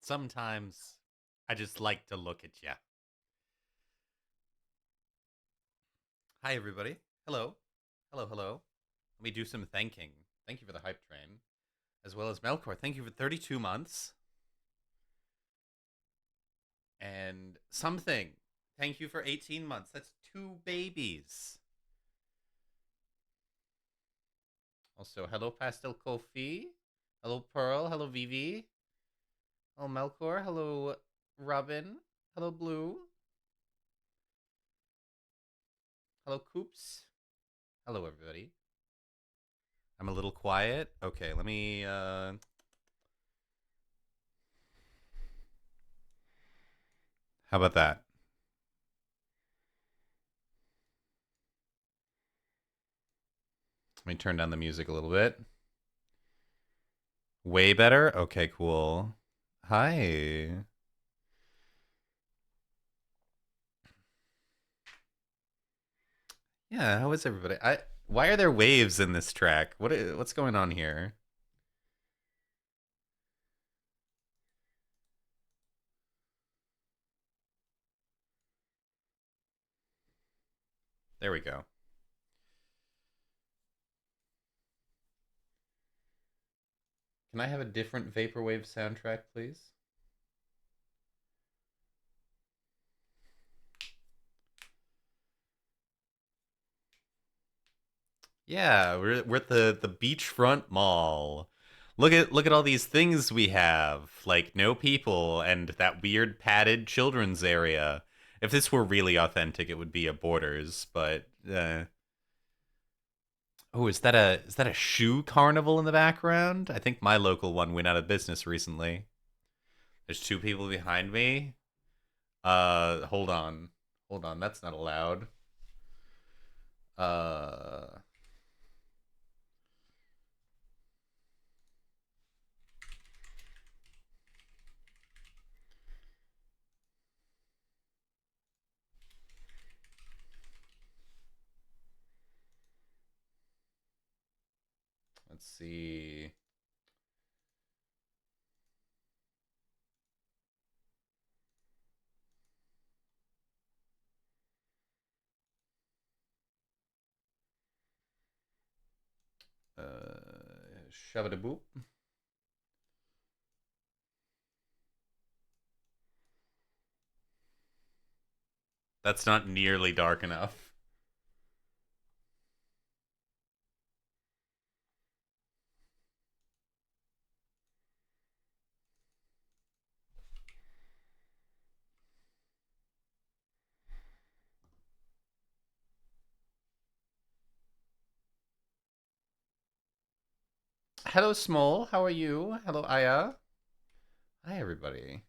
Sometimes I just like to look at you. Hi, everybody. Hello. Hello, hello. Let me do some thanking. Thank you for the hype train. As well as Melkor. Thank you for 32 months. And something. Thank you for 18 months. That's two babies. Also, hello, Pastel Kofi. Hello, Pearl. Hello, Vivi. Hello, Melkor. Hello, Robin. Hello, Blue. Hello, Coops. Hello, everybody. I'm a little quiet. Okay, let me how about that? Let me turn down the music a little bit. Way better? Okay, cool. Hi. Yeah, how is everybody? Why are there waves in this track? What's going on here? There we go. Can I have a different vaporwave soundtrack, please? Yeah, we're at the beachfront mall. Look at all these things we have, like no people and that weird padded children's area. If this were really authentic, it would be a Borders, but oh, is that a shoe carnival in the background? I think my local one went out of business recently. There's two people behind me. Hold on. Hold on, that's not allowed. Uh let's see. Shabba-da-boop. That's not nearly dark enough. Hello, Small. How are you? Hello, Aya. Hi, everybody.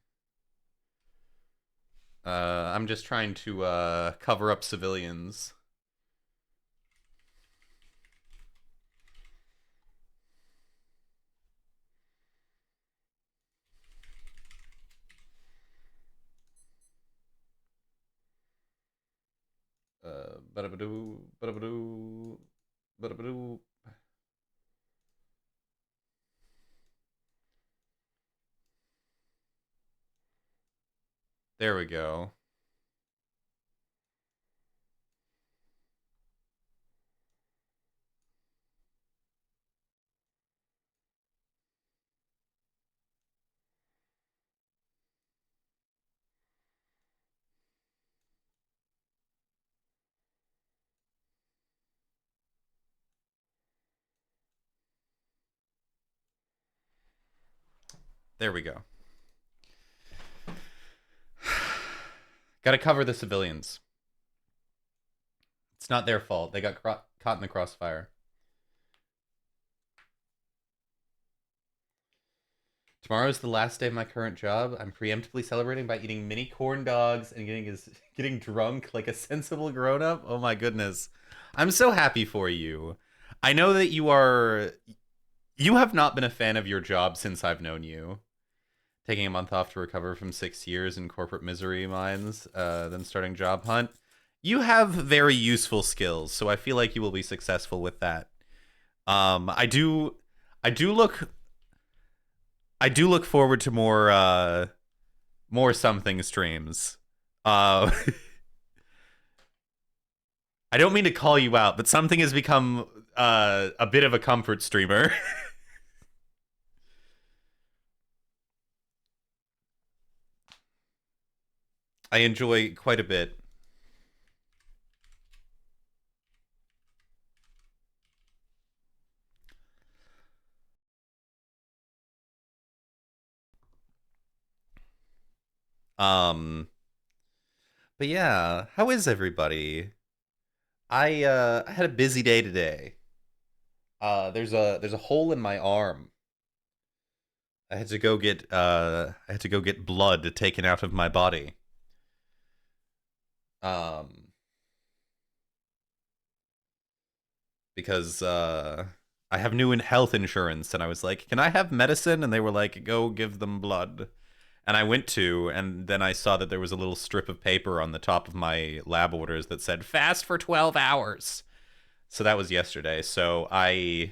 I'm just trying to cover up civilians. Ba-da-ba-doo, ba-da-ba-doo, ba-da-ba-doo. There we go. There we go. Gotta cover the civilians. It's not their fault. They got caught in the crossfire. Tomorrow's the last day of my current job. I'm preemptively celebrating by eating mini corn dogs and getting drunk like a sensible grown up. Oh my goodness. I'm so happy for you. I know that you have not been a fan of your job since I've known you. Taking a month off to recover from 6 years in corporate misery mines, then starting job hunt. You have very useful skills, so I feel like you will be successful with that. Um, I do, I do look, I do look forward to more something streams. Uh I don't mean to call you out, but something has become a bit of a comfort streamer. I enjoy quite a bit. Um but yeah, how is everybody? I had a busy day today. There's a hole in my arm. I had to go get blood taken out of my body. Um because I have new health insurance, and I was like, "Can I have medicine?" And they were like, "Go give them blood." And I went to, and then I saw that there was a little strip of paper on the top of my lab orders that said "fast for 12 hours." So that was yesterday. So uh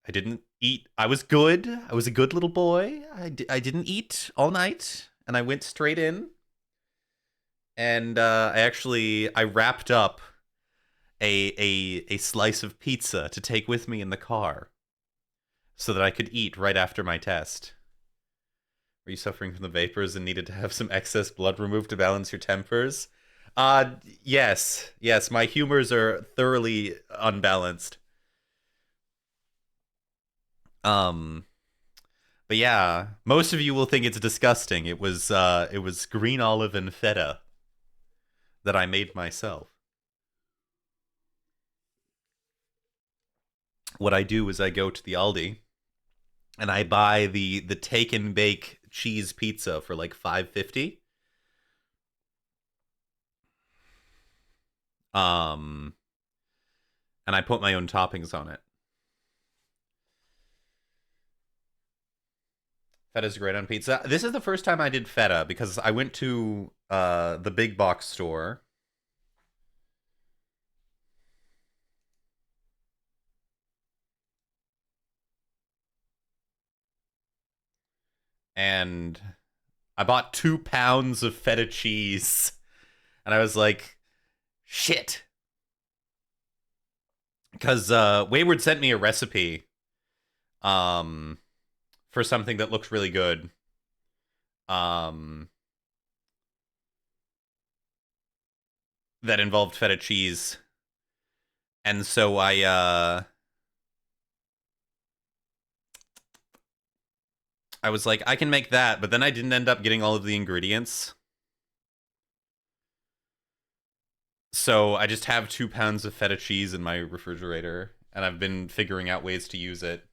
I didn't eat. I was good. I was a good little boy. I didn't eat all night, and I went straight in, and I wrapped up a slice of pizza to take with me in the car so that I could eat right after my test. Were you suffering from the vapors and needed to have some excess blood removed to balance your tempers? Yes. Yes, my humors are thoroughly unbalanced. Um, but yeah, most of you will think it's disgusting. It was green olive and feta that I made myself. What I do is I go to the Aldi and I buy the take and bake cheese pizza for like 5.50. Um and I put my own toppings on it. Feta's great on pizza. This is the first time I did feta because I went to the big box store and I bought 2 pounds of feta cheese and I was like, shit. Because Wayward sent me a recipe um for something that looked really good. Um that involved feta cheese. And so I was like, I can make that, but then I didn't end up getting all of the ingredients. So I just have 2 pounds of feta cheese in my refrigerator, and I've been figuring out ways to use it.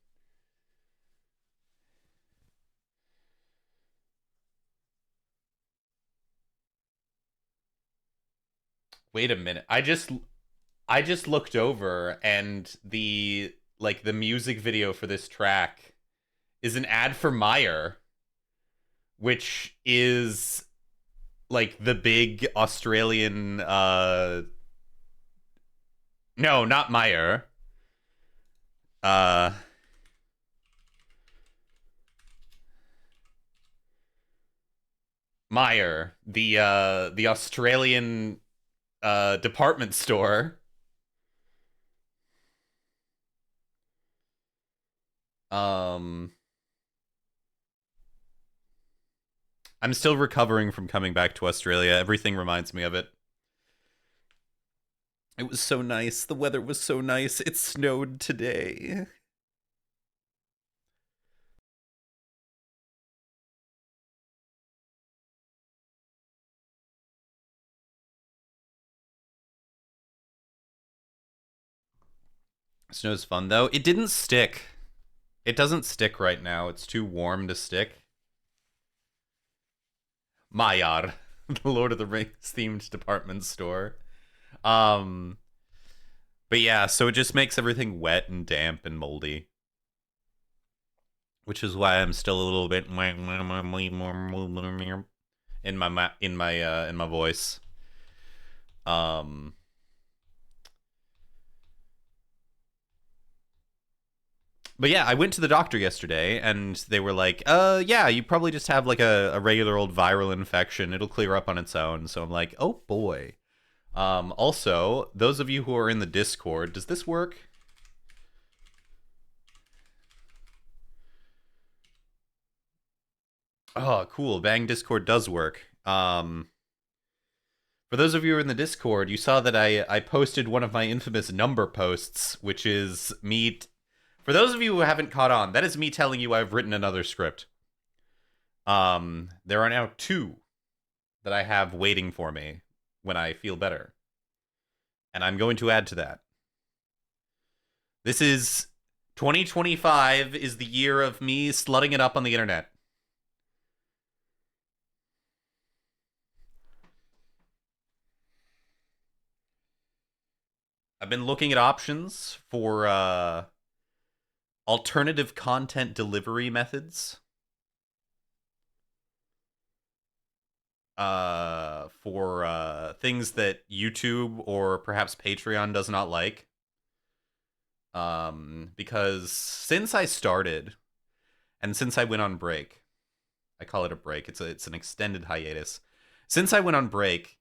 Wait a minute. I just looked over and the music video for this track is an ad for Meyer, which is like the big Australian no, not Meyer. Uh Meyer, the Australian department store. Um I'm still recovering from coming back to Australia. Everything reminds me of it. It was so nice. The weather was so nice. It snowed today. Snow's fun though. It didn't stick. It doesn't stick right now. It's too warm to stick. Mayar, the Lord of the Rings themed department store. Um, but yeah, so it just makes everything wet and damp and moldy, which is why I'm still a little bit in my voice. Um, But yeah, I went to the doctor yesterday and they were like, yeah, you probably just have like a regular old viral infection. It'll clear up on its own. So I'm like, oh boy. Also, those of you who are in the Discord, does this work? Oh, cool. Bang Discord does work. For those of you who are in the Discord, you saw that I posted one of my infamous number posts, which is me. For those of you who haven't caught on, that is me telling you I've written another script. There are now two that I have waiting for me when I feel better. And I'm going to add to that. This is 2025 is the year of me slutting it up on the internet. I've been looking at options for alternative content delivery methods. For things that YouTube or perhaps Patreon does not like. Because since I started and since I went on break, I call it a break. It's an extended hiatus. Since I went on break,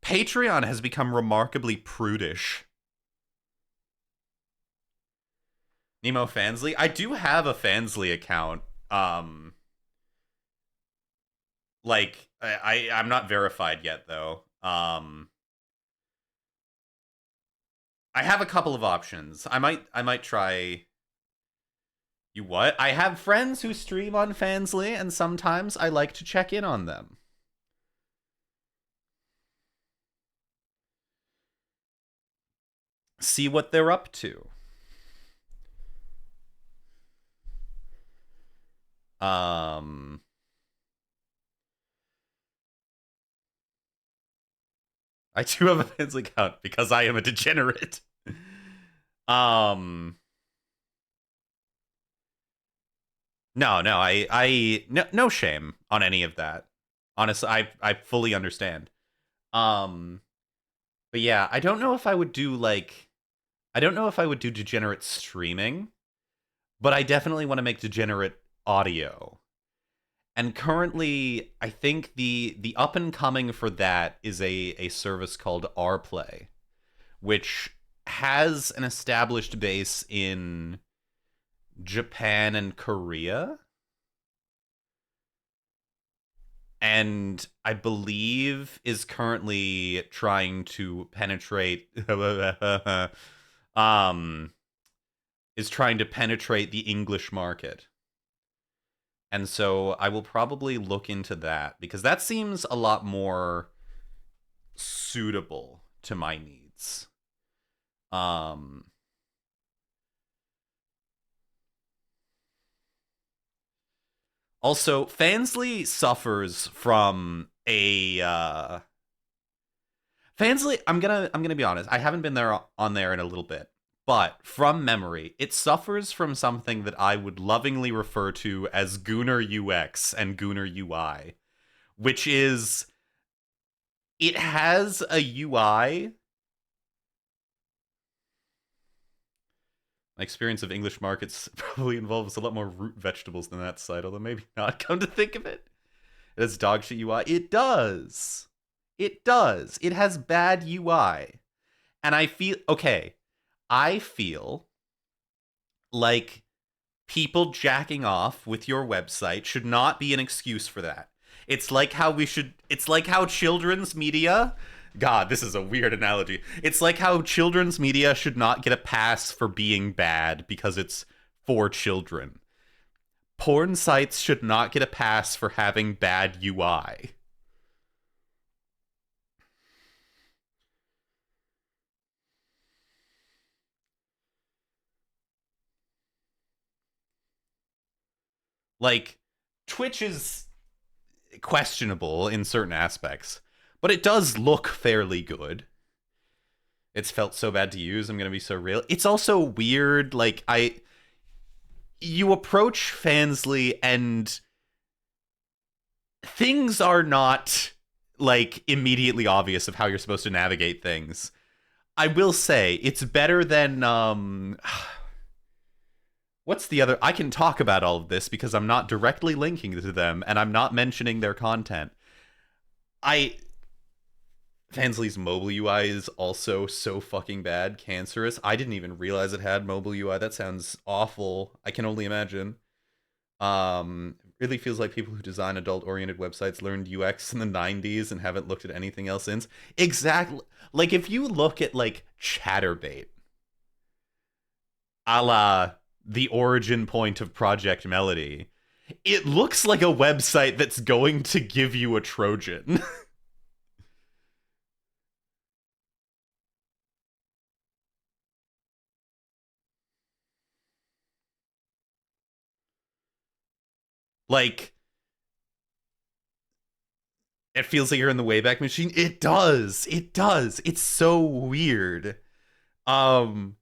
Patreon has become remarkably prudish. Nemo Fansly? I do have a Fansly account. Like I'm not verified yet though. I have a couple of options. I might try. You what? I have friends who stream on Fansly, and sometimes I like to check in on them. See what they're up to. Um I do have a Fansly account because I am a degenerate. Um no, no, no shame on any of that. Honestly, I fully understand. Um but yeah, I don't know if I would do like I don't know if I would do degenerate streaming, but I definitely want to make degenerate audio. And currently, I think the up and coming for that is a service called RPlay, which has an established base in Japan and Korea. And I believe is currently trying to penetrate um is trying to penetrate the English market. And so I will probably look into that because that seems a lot more suitable to my needs. Um Also, Fansly suffers from a Fansly, I'm gonna be honest. I haven't been there on there in a little bit, but from memory, it suffers from something that I would lovingly refer to as Gooner UX and Gooner UI, which is it has a UI. My experience of English markets probably involves a lot more root vegetables than that site, although maybe not. Come to think of it, it has dog shit UI. It does. It does. It has bad UI. And I feel okay. I feel like people jacking off with your website should not be an excuse for that. It's like how children's media, God, this is a weird analogy. It's like how children's media should not get a pass for being bad because it's for children. Porn sites should not get a pass for having bad UI. Like, Twitch is questionable in certain aspects, but it does look fairly good. It's felt so bad to use. I'm gonna be so real. It's also weird. Like you approach Fansly and things are not like immediately obvious of how you're supposed to navigate things. I will say it's better than what's the other? I can talk about all of this because I'm not directly linking to them and I'm not mentioning their content. I Fansley's mobile UI is also so fucking bad, cancerous. I didn't even realize it had mobile UI. That sounds awful. I can only imagine. Really feels like people who design adult-oriented websites learned UX in the 90s and haven't looked at anything else since. Exactly. Like if you look at like Chatterbait, a la the origin point of Project Melody, it looks like a website that's going to give you a Trojan. Like it feels like you're in the Wayback Machine. It does. It does. It's so weird. Um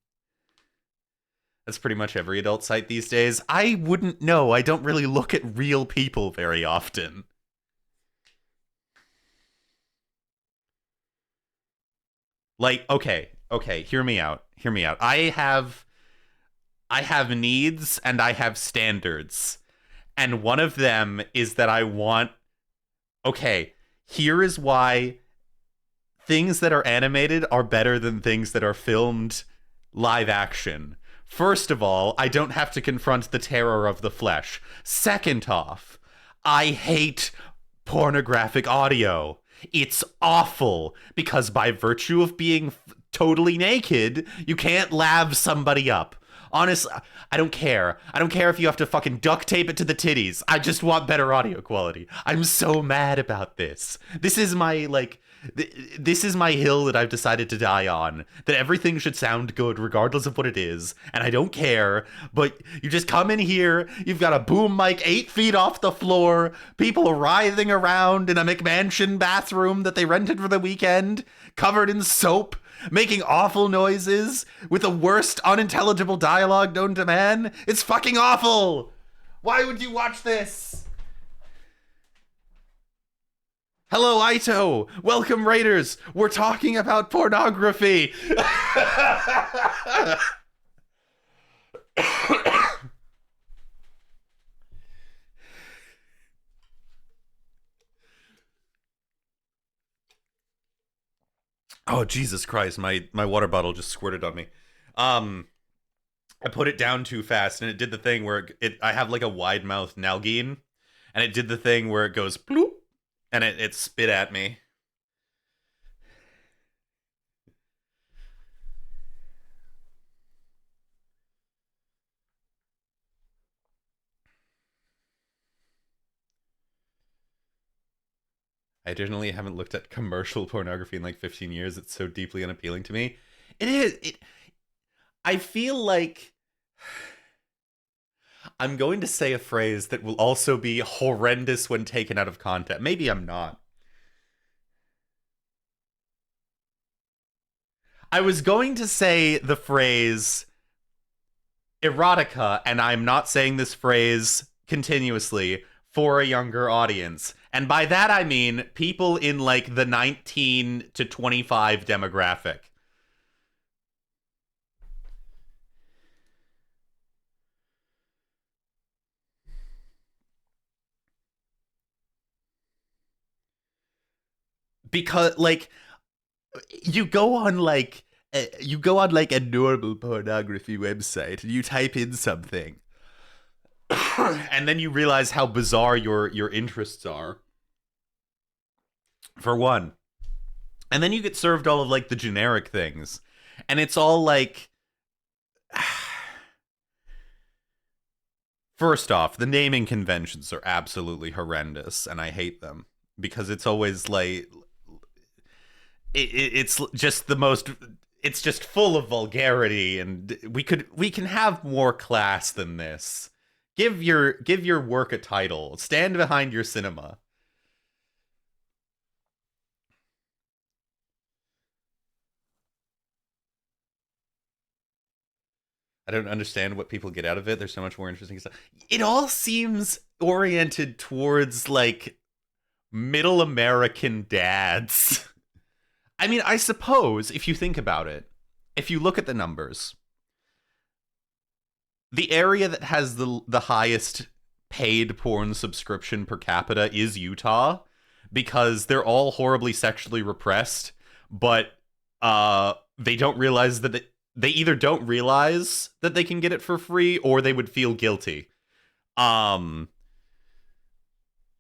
that's pretty much every adult site these days. I wouldn't know. I don't really look at real people very often. Like, okay, hear me out. Hear me out. I have needs and I have standards. And one of them is that I want okay, here is why things that are animated are better than things that are filmed live action. First of all, I don't have to confront the terror of the flesh. Second off, I hate pornographic audio. It's awful because by virtue of being totally naked, you can't lave somebody up. Honestly, I don't care. I don't care if you have to fucking duct tape it to the titties. I just want better audio quality. I'm so mad about this. This is my, like, this is my hill that I've decided to die on. That everything should sound good regardless of what it is. And I don't care. But you just come in here, you've got a boom mic 8 feet off the floor, people writhing around in a McMansion bathroom that they rented for the weekend, covered in soap, making awful noises with the worst unintelligible dialogue known to man. It's fucking awful. Why would you watch this? Hello, Ito. Welcome, Raiders. We're talking about pornography. Oh, Jesus Christ. My water bottle just squirted on me. Um, I put it down too fast and it did the thing where I have like a wide mouth Nalgene and it did the thing where it goes bloop and it spit at me. I generally haven't looked at commercial pornography in like 15 years. It's so deeply unappealing to me. It is. I feel like I'm going to say a phrase that will also be horrendous when taken out of context. Maybe I'm not. I was going to say the phrase erotica, and I'm not saying this phrase continuously for a younger audience. And by that I mean people in like the 19 to 25 demographic. Because like you go on like a normal pornography website and you type in something and then you realize how bizarre your interests are for one, and then you get served all of like the generic things and it's all like first off, the naming conventions are absolutely horrendous and I hate them because it's always like it's just the most, it's just full of vulgarity and we can have more class than this. Give your work a title, stand behind your cinema. I don't understand what people get out of it. There's so much more interesting stuff. It all seems oriented towards like middle American dads. I mean, I suppose if you think about it, if you look at the numbers, the area that has the highest paid porn subscription per capita is Utah because they're all horribly sexually repressed, but they don't realize that they either don't realize that they can get it for free or they would feel guilty. Um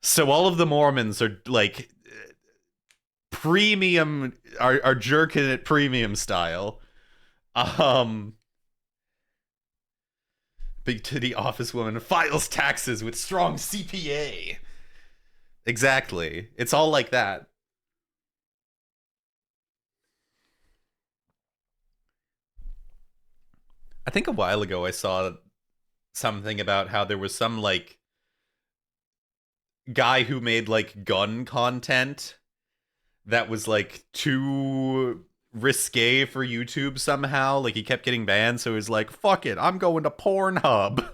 so all of the Mormons are like premium are jerking it premium style. Um Big titty office woman files taxes with strong CPA. Exactly. It's all like that. I think a while ago I saw something about how there was some like guy who made like gun content that was like too risque for YouTube somehow. Like he kept getting banned, so he was like, fuck it, I'm going to Pornhub.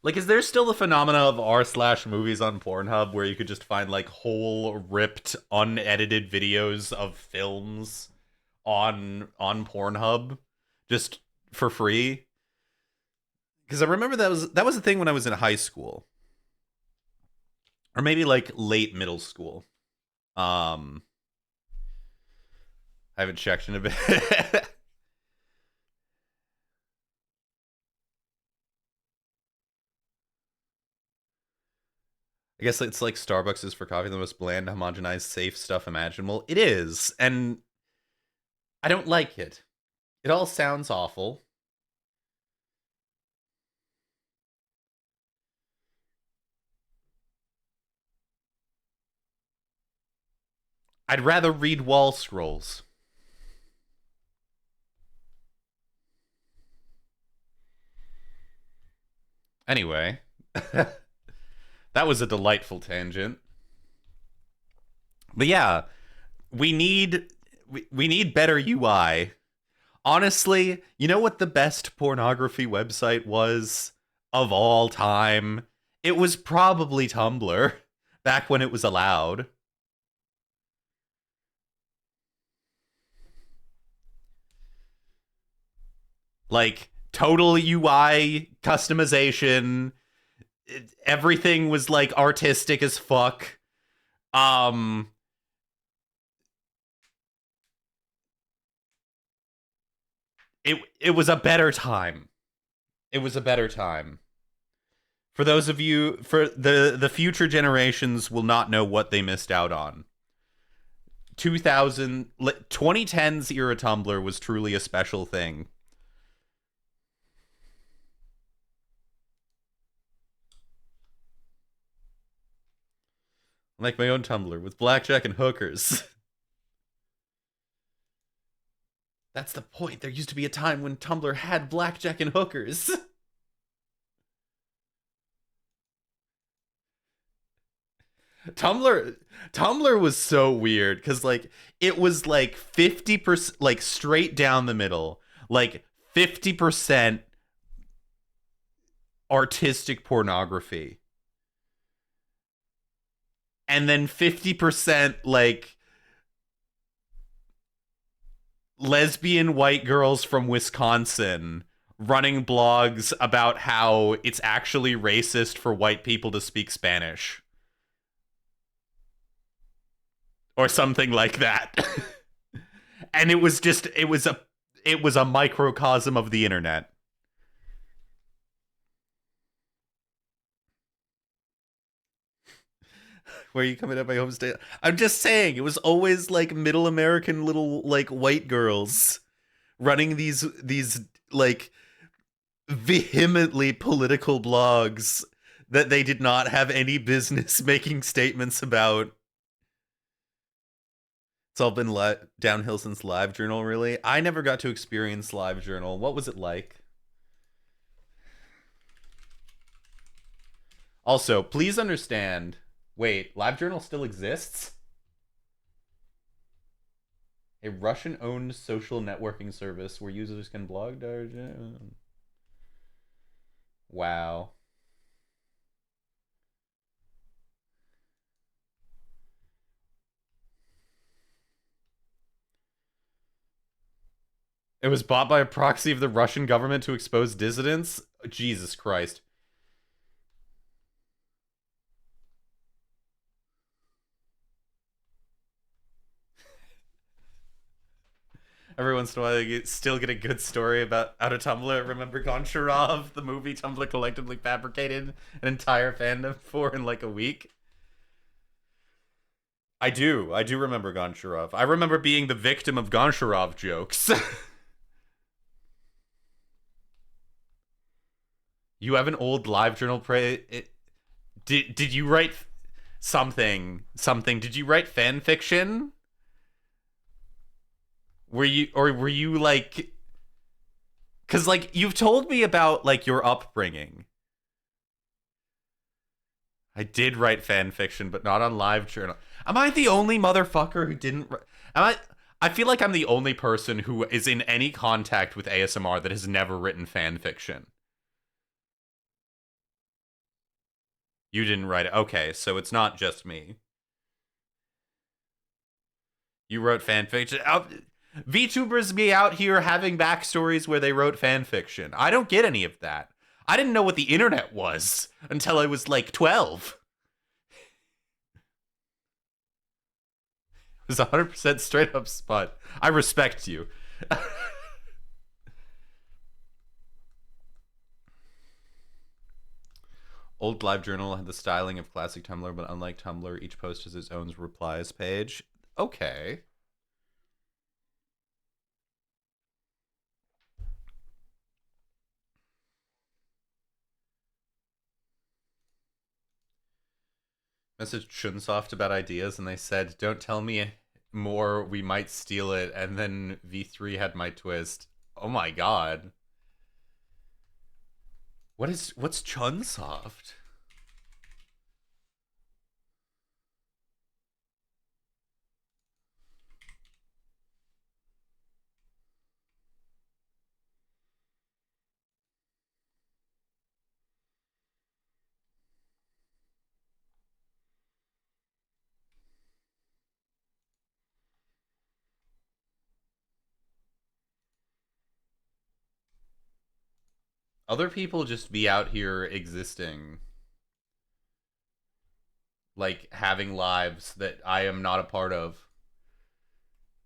Like, is there still the phenomena of r slash movies on Pornhub where you could just find like whole ripped, unedited videos of films on Pornhub just for free? Because I remember that was a thing when I was in high school, or maybe like late middle school. Um, I haven't checked in a bit. I guess it's like Starbucks is for coffee the most bland, homogenized, safe stuff imaginable. It is, and I don't like it. It all sounds awful. I'd rather read wall scrolls. Anyway, that was a delightful tangent. But yeah, we need we need better UI. Honestly, you know what the best pornography website was of all time? It was probably Tumblr back when it was allowed. Like total UI customization, everything was like artistic as fuck. Um it was a better time. It was a better time. For those of you for the future generations will not know what they missed out on. 2000 2010s era Tumblr was truly a special thing. Like my own Tumblr with blackjack and hookers. That's the point. There used to be a time when Tumblr had blackjack and hookers. Tumblr Tumblr was so weird cuz like it was like 50% like straight down the middle. Like 50% artistic pornography. And then 50% like lesbian white girls from Wisconsin running blogs about how it's actually racist for white people to speak Spanish or something like that. And it was a microcosm of the internet. Where are you coming at my home state? I'm just saying, it was always like middle American little like white girls running these like vehemently political blogs that they did not have any business making statements about. It's all been downhill since LiveJournal, really. I never got to experience LiveJournal. What was it like? Also, please understand. Wait, LiveJournal still exists? A Russian-owned social networking service where users can blog. Wow. It was bought by a proxy of the Russian government to expose dissidents? Jesus Christ. Every once in a while, you still get a good story about out of Tumblr. Remember Goncharov, the movie Tumblr collectively fabricated an entire fandom for in like a week? I do. I do remember Goncharov. I remember being the victim of Goncharov jokes. You have an old live journal did you write something? Did you write fan fiction? Were you like, cuz like you've told me about like your upbringing. I did write fan fiction, but not on live journal. Am I the only motherfucker who didn't am I feel like I'm the only person who is in any contact with ASMR that has never written fan fiction. You didn't write it. Okay, so it's not just me. You wrote fan fiction. VTubers be out here having backstories where they wrote fan fiction. I don't get any of that. I didn't know what the internet was until I was like 12. It was 100% straight up spot. I respect you. Old Live Journal had the styling of classic Tumblr, but unlike Tumblr, each post has its own replies page. Okay. Messaged Chunsoft about ideas, and they said, "Don't tell me more. We might steal it." And then V3 had my twist. Oh my god. What's Chunsoft? Other people just be out here existing, like having lives that I am not a part of.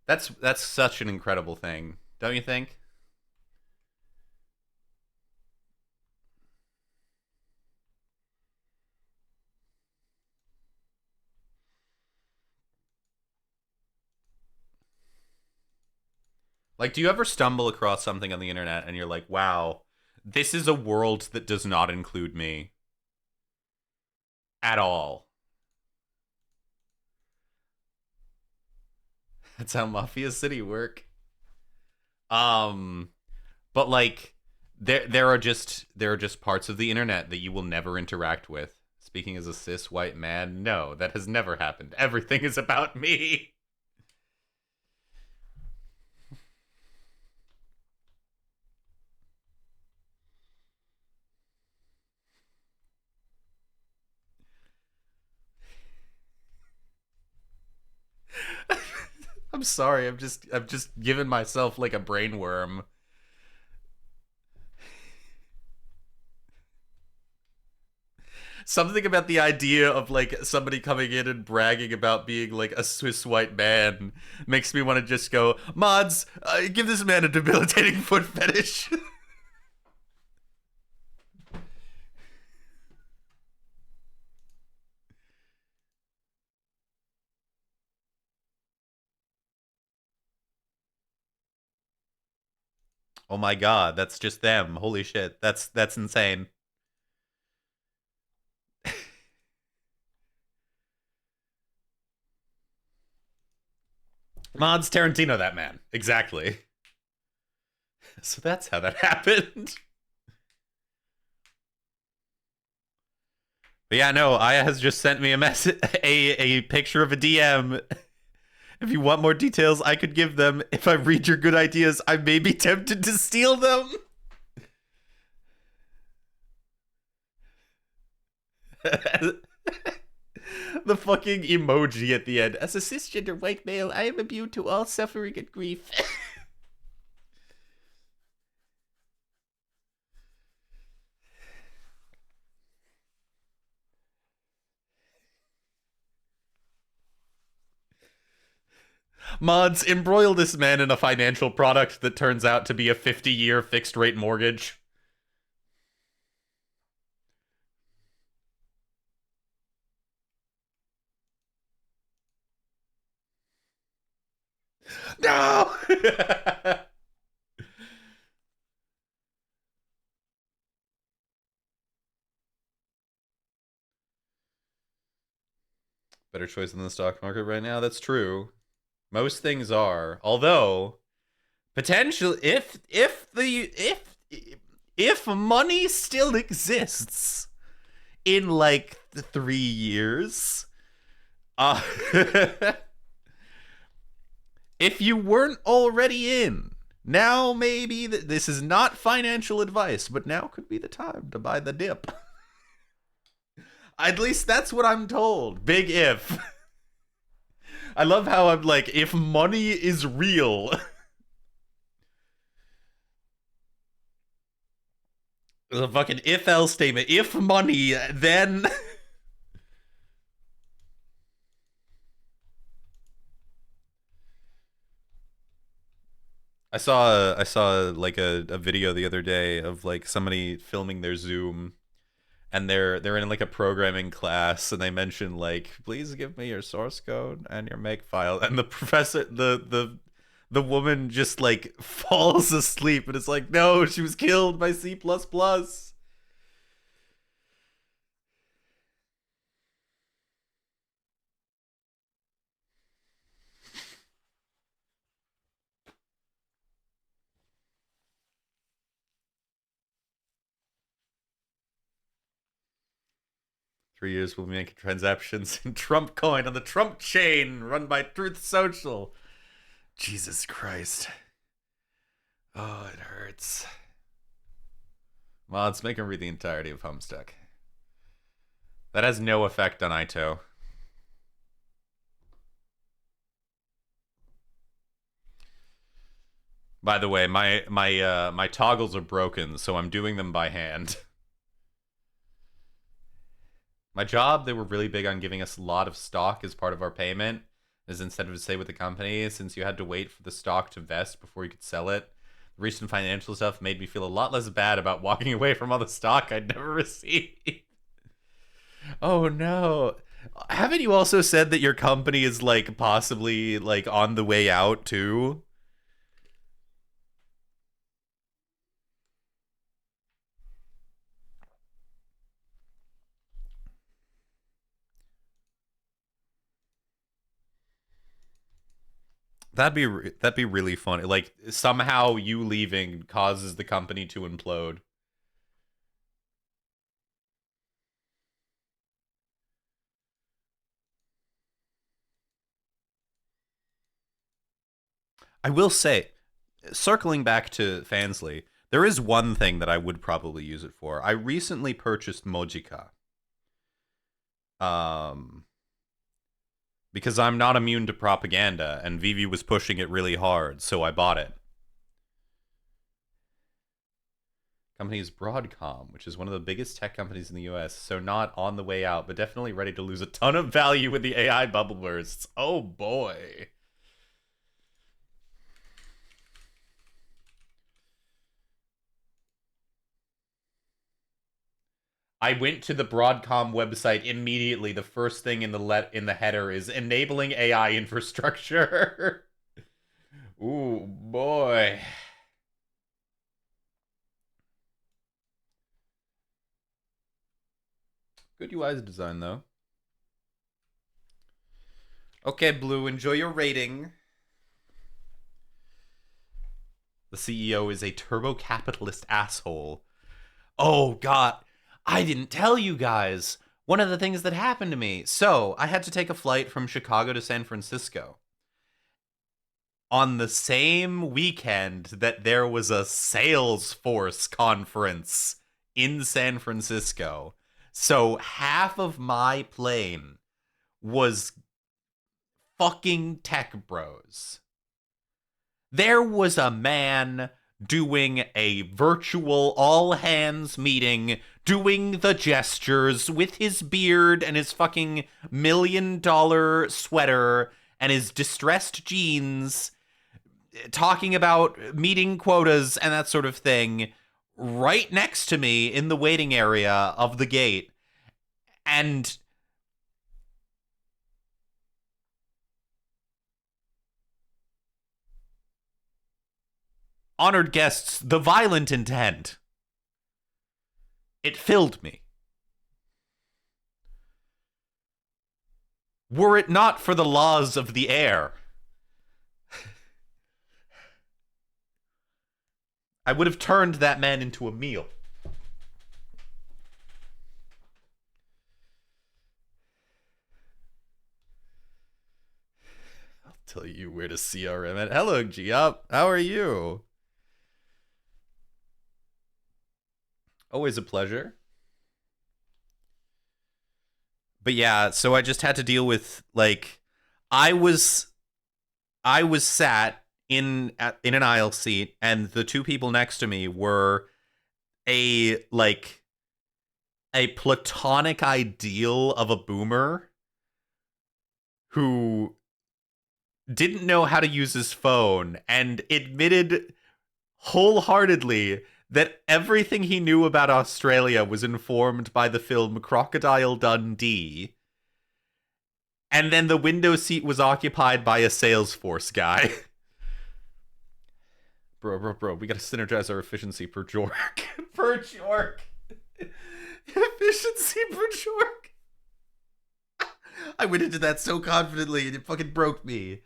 That's such an incredible thing, don't you think? Like, do you ever stumble across something on the internet and you're like, "Wow, this is a world that does not include me at all." That's how Mafia City work. Um, but like there are just parts of the internet that you will never interact with. Speaking as a cis white man, no, that has never happened. Everything is about me. I'm sorry. I'm just giving myself like a brain worm. Something about the idea of like somebody coming in and bragging about being like a Swiss white man makes me want to just go, "Mods, give this man a debilitating foot fetish." Oh my god, that's just them. Holy shit. That's insane. Mods Tarantino that man. Exactly. So that's how that happened. But yeah, no, Aya has just sent me a message, a picture of a DM. If you want more details, I could give them. If I read your good ideas, I may be tempted to steal them. The fucking emoji at the end. As a cisgender white male, I am immune to all suffering and grief. Mods, embroil this man in a financial product that turns out to be a 50-year fixed rate mortgage. No! Better choice in the stock market right now. That's true. Most things are. Although, potentially, if money still exists in like 3 years, uh, if you weren't already in, now maybe this is not financial advice, but now could be the time to buy the dip. At least that's what I'm told. Big if. I love how I'm like, if money is real. It's a fucking if-else statement. If money, then... I saw like a video the other day of like somebody filming their Zoom, and they're in like a programming class, and they mention like, please give me your source code and your make file, and the professor the woman just like falls asleep, and it's like, no, she was killed by C++. 3 years we'll be making transactions in Trump coin on the Trump chain run by Truth Social. Jesus Christ. Oh, it hurts. Mods, make him read the entirety of Homestuck. That has no effect on Ito. By the way, my toggles are broken, so I'm doing them by hand. My job, they were really big on giving us a lot of stock as part of our payment, as incentive to stay with the company, since you had to wait for the stock to vest before you could sell it. The recent financial stuff made me feel a lot less bad about walking away from all the stock I'd never received. Oh no. Haven't you also said that your company is like possibly like on the way out too? That'd be really funny. Like somehow you leaving causes the company to implode. I will say, circling back to Fansly, there is one thing that I would probably use it for. I recently purchased Mojika. Um because I'm not immune to propaganda, and Vivi was pushing it really hard, so I bought it. Company is Broadcom, which is one of the biggest tech companies in the US, so not on the way out, but definitely ready to lose a ton of value with the AI bubble bursts. Oh boy. I went to the Broadcom website immediately. The first thing in the header is enabling AI infrastructure. Ooh, boy. Good UI's design, though. Okay, Blue, enjoy your rating. The CEO is a turbo-capitalist asshole. Oh, God. I didn't tell you guys. One of the things that happened to me. So, I had to take a flight from Chicago to San Francisco. On the same weekend that there was a Salesforce conference in San Francisco. So, half of my plane was fucking tech bros. There was a man doing a virtual all hands meeting, doing the gestures with his beard and his fucking $1 million sweater, and his distressed jeans, talking about meeting quotas and that sort of thing, right next to me in the waiting area of the gate. And honored guests, the violent intent, it filled me. Were it not for the laws of the air, I would have turned that man into a meal. I'll tell you where to CRM at. Hello, G-Up. How are you? Always a pleasure. But yeah, so I just had to deal with, like, I was sat in an aisle seat, and the two people next to me were a platonic ideal of a boomer who didn't know how to use his phone and admitted wholeheartedly that everything he knew about Australia was informed by the film Crocodile Dundee. And then the window seat was occupied by a Salesforce guy. Bro, we gotta synergize our efficiency per jork. Per jork. Efficiency per jork. I went into that so confidently and it fucking broke me.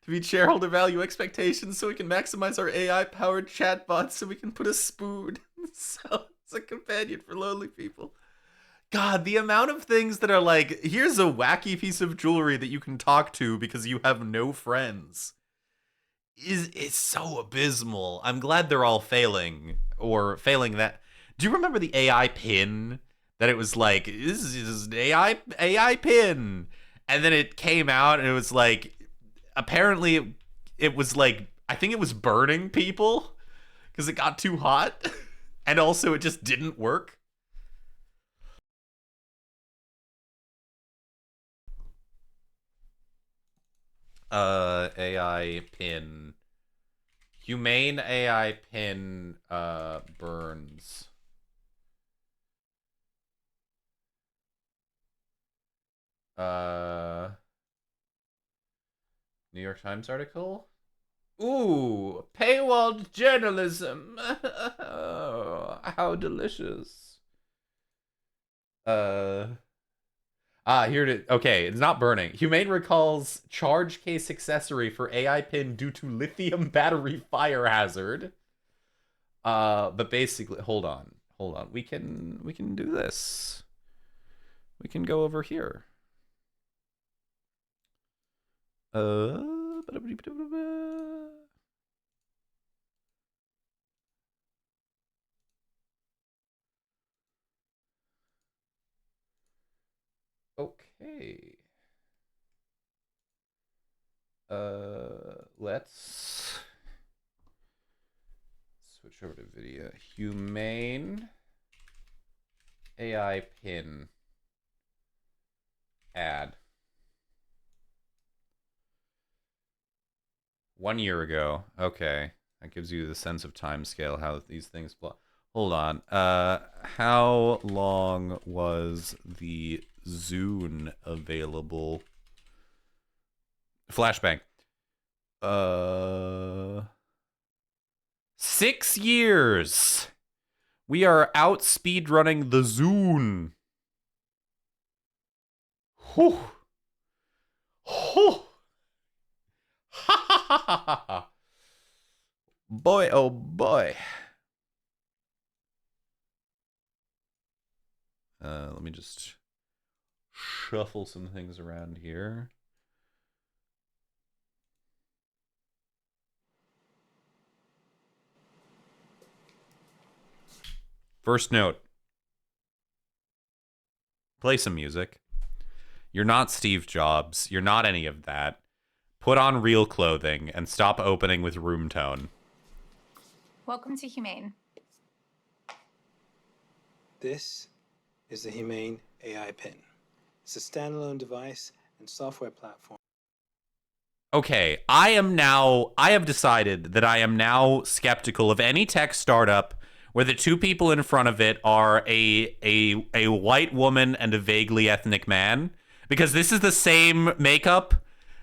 To meet shareholder value expectations so we can maximize our AI-powered chatbots so we can put a spoon so it's a companion for lonely people. God, the amount of things that are like, here's a wacky piece of jewelry that you can talk to because you have no friends is so abysmal. I'm glad they're all failing, or failing that. Do you remember the AI pin? That it was like, this is an AI pin. And then it came out and it was like, apparently it was like, I think it was burning people because it got too hot. And also it just didn't work. AI pin. Humane AI pin burns. New York Times article? Ooh, paywalled journalism. How delicious. Here it is. Okay, it's not burning. Humane recalls charge case accessory for AI pin due to lithium battery fire hazard. But basically, hold on. We can do this. We can go over here. Okay. Let's switch over to video. Humane AI pin ad. 1 year ago. Okay. That gives you the sense of time scale, how these things hold on. How long was the Zune available? Flashbang. 6 years. We are out speedrunning the Zune. Whew. Whew. Ha ha ha ha ha. Boy, oh boy. Let me just shuffle some things around here. First note. Play some music. You're not Steve Jobs. You're not any of that. Put on real clothing and stop opening with room tone. Welcome to Humane. This is the Humane AI pin. It's a standalone device and software platform. Okay, I have decided that I am now skeptical of any tech startup where the two people in front of it are a white woman and a vaguely ethnic man, because this is the same makeup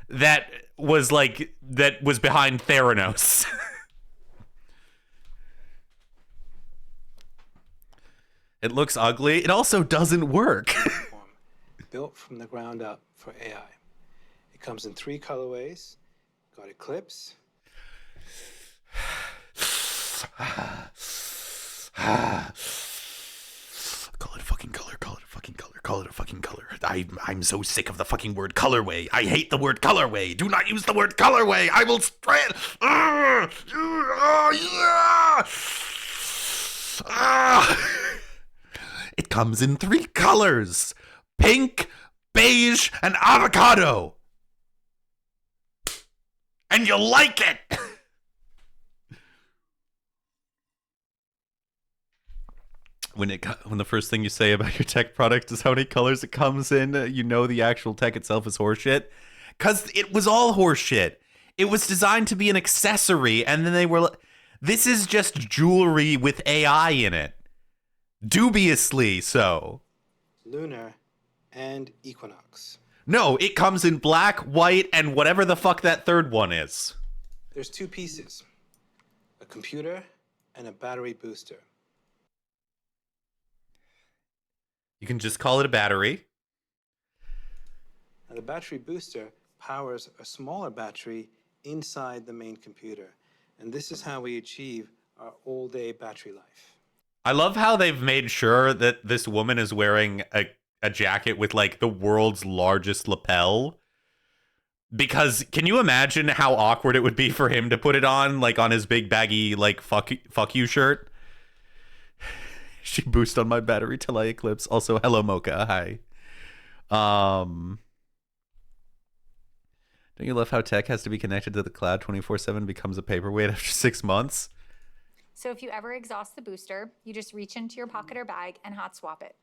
that was behind Theranos. It looks ugly. It also doesn't work. Built from the ground up for AI. It comes in 3 colorways. Got Eclipse. Call it a fucking color. Call it a fucking color. Call it a fucking color. I'm so sick of the fucking word colorway. I hate the word colorway. Do not use the word colorway. I will straight. It comes in 3 colors: pink, beige, and avocado. And you like it. When the first thing you say about your tech product is how many colors it comes in, you know the actual tech itself is horseshit. Because it was all horseshit. It was designed to be an accessory, and then they were this is just jewelry with AI in it. Dubiously so. Lunar and Equinox. No, it comes in black, white, and whatever the fuck that third one is. There's 2 pieces. A computer and a battery booster. You can just call it a battery. Now, the battery booster powers a smaller battery inside the main computer. And this is how we achieve our all-day battery life. I love how they've made sure that this woman is wearing a jacket with like the world's largest lapel. Because can you imagine how awkward it would be for him to put it on, like on his big baggy like fuck you shirt? She boosts on my battery till I eclipse. Also, hello Mocha. Hi. Don't you love how tech has to be connected to the cloud 24/7, becomes a paperweight after 6 months? So if you ever exhaust the booster, you just reach into your pocket or bag and hot swap it.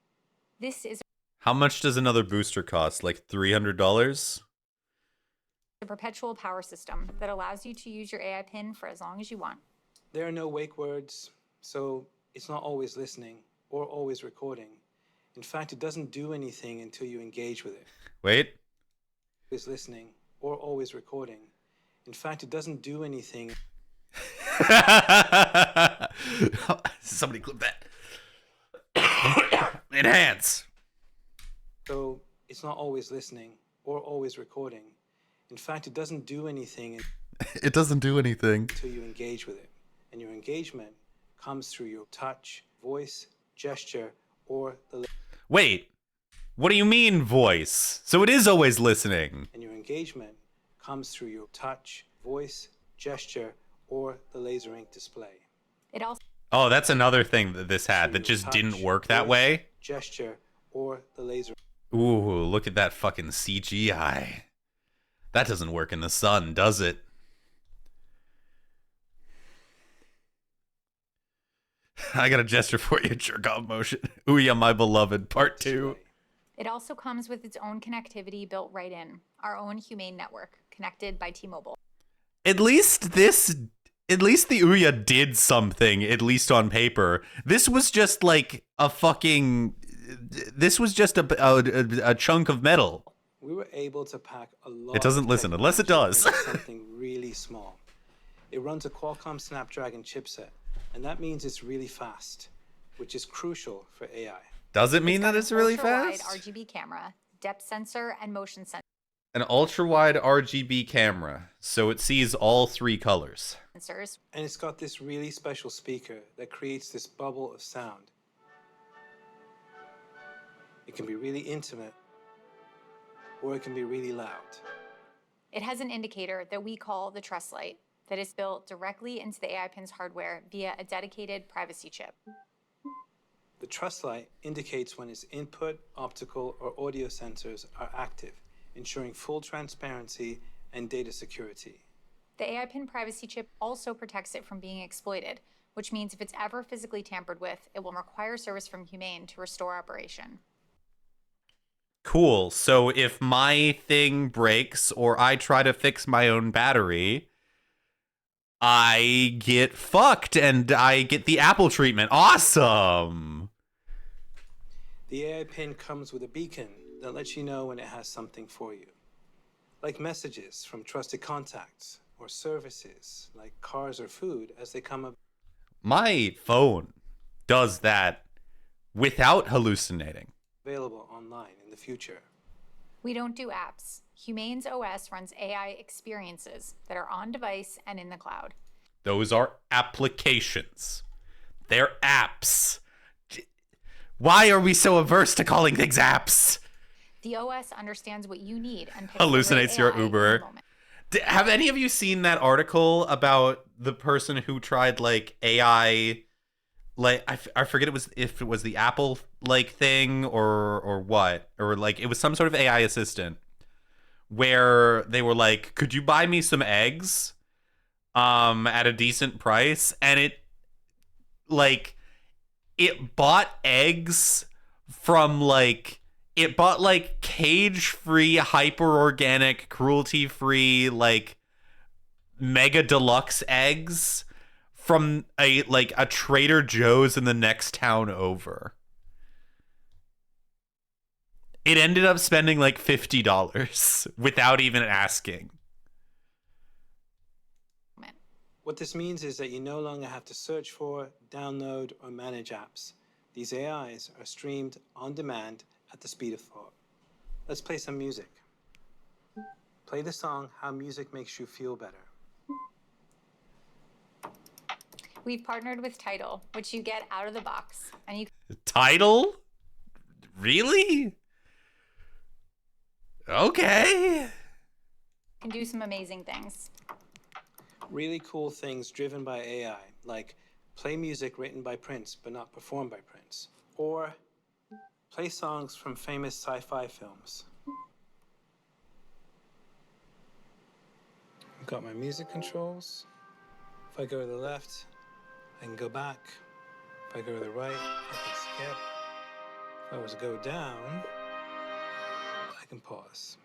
This is How much does another booster cost? Like $300? a perpetual power system that allows you to use your AI pin for as long as you want. There are no wake words, so it's not always listening or always recording. In fact, it doesn't do anything until you engage with it. Wait. Always listening or always recording. In fact, it doesn't do anything. Somebody clip that. Enhance. So it's not always listening or always recording. In fact, it doesn't do anything It doesn't do anything. until you engage with it. And your engagement comes through your touch, voice, gesture, or the Wait. What do you mean voice? So it is always listening. and your engagement comes through your touch, voice, gesture, or the laser ink display. It also Oh, that's another thing that this had that Through your just didn't touch, work that voice, way. Gesture, or the laser. Ooh, look at that fucking CGI. That doesn't work in the sun, does it? I got a gesture for you, jerk off motion. Ooh, yeah, my beloved, part 2. It also comes with its own connectivity built right in, our own Humane network, connected by T-Mobile. At least the Ouya did something, at least on paper. This was just like a fucking... This was just a chunk of metal. We were able to pack a lot. It doesn't of listen, unless it technology does. into something really small. It runs a Qualcomm Snapdragon chipset, and that means it's really fast, which is crucial for AI. Does it mean that got it's an really ultra-wide fast? RGB camera, depth sensor, and motion An ultra-wide RGB camera, so it sees all 3 colors. sensors. And it's got this really special speaker that creates this bubble of sound. It can be really intimate, or it can be really loud. It has an indicator that we call the Trust Light that is built directly into the AI Pin's hardware via a dedicated privacy chip. The Trust Light indicates when its input, optical, or audio sensors are active, ensuring full transparency and data security. The AI Pin privacy chip also protects it from being exploited, which means if it's ever physically tampered with, it will require service from Humane to restore operation. Cool. So if my thing breaks or I try to fix my own battery, I get fucked and I get the Apple treatment. Awesome. The AI pin comes with a beacon that lets you know when it has something for you, like messages from trusted contacts or services like cars or food as they come My phone does that without hallucinating. available online in the future. We don't do apps. Humane's OS runs AI experiences that are on device and in the cloud. Those are applications. They're apps. Why are we so averse to calling things apps? The OS understands what you need and picks Hallucinates the your right AI in Uber. the moment. Have any of you seen that article about the person who tried like AI, like I forget it was if it was the Apple like thing or what, or like it was some sort of AI assistant where they were like, could you buy me some eggs at a decent price, and like it bought eggs from like it bought like cage free, hyper organic, cruelty free, like mega deluxe eggs from a Trader Joe's in the next town over. It ended up spending like $50 without even asking. What this means is that you no longer have to search for, download, or manage apps. These AIs are streamed on demand at the speed of thought. Let's play some music. Play the song How Music Makes You Feel Better. We've partnered with Tidal, which you get out of the box, and you Title? Really? Okay. can do some amazing things. Really cool things driven by AI, like play music written by Prince but not performed by Prince, or play songs from famous sci-fi films. I've got my music controls. If I go to the left, I can go back. If I go to the right, I can skip. If I was to go down, I can pause.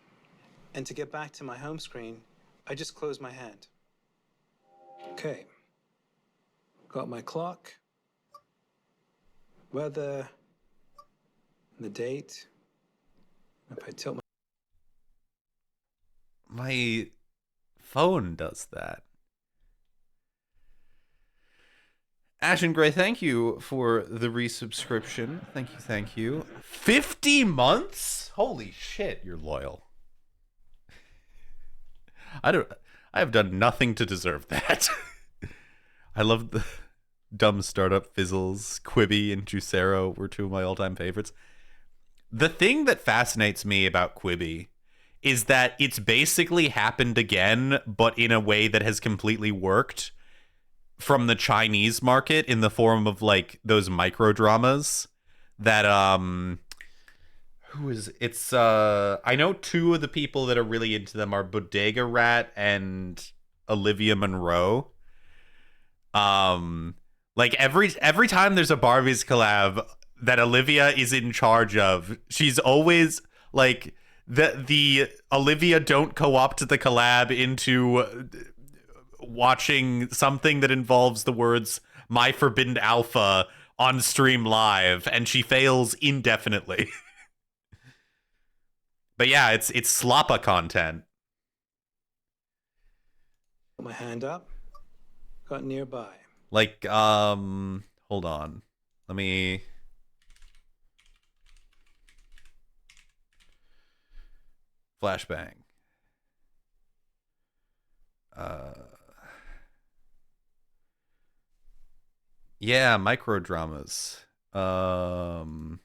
And to get back to my home screen, I just close my hand. Okay. Got my clock, weather, the date. If I tilt My phone does that. Ashen Gray, thank you for the resubscription. Thank you, thank you. 50 months? Holy shit, you're loyal. I have done nothing to deserve that. I love the dumb startup fizzles. Quibi and Juicero were two of my all-time favorites. The thing that fascinates me about Quibi is that it's basically happened again, but in a way that has completely worked from the Chinese market in the form of like those micro dramas that who is it's I know two of the people that are really into them are Bodega Rat and Olivia Monroe. Like every time there's a Barbies collab that Olivia is in charge of, she's always like the Olivia don't co-opt the collab into watching something that involves the words "My Forbidden Alpha" on stream live, and she fails indefinitely. But yeah, it's slappa content. my hand up, got nearby. Like, hold on. Let me flashbang. Yeah, micro dramas. Hold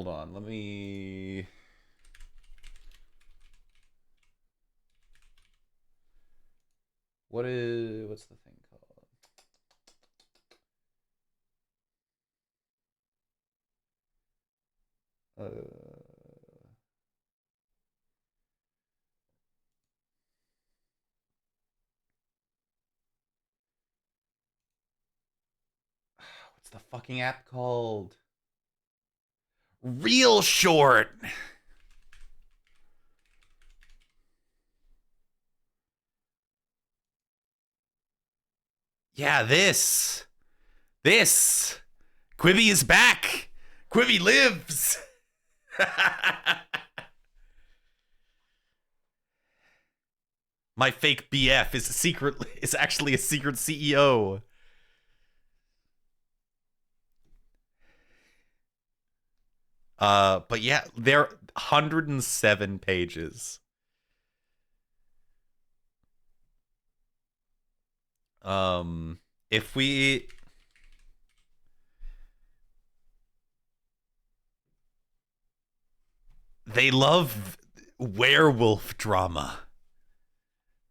on. Let me. What's the thing called? What's the fucking app called? Real Short. Yeah, this. Quibi is back. Quibi lives. My fake BF is actually a secret CEO. But yeah, they're 107 pages. If we they love werewolf drama.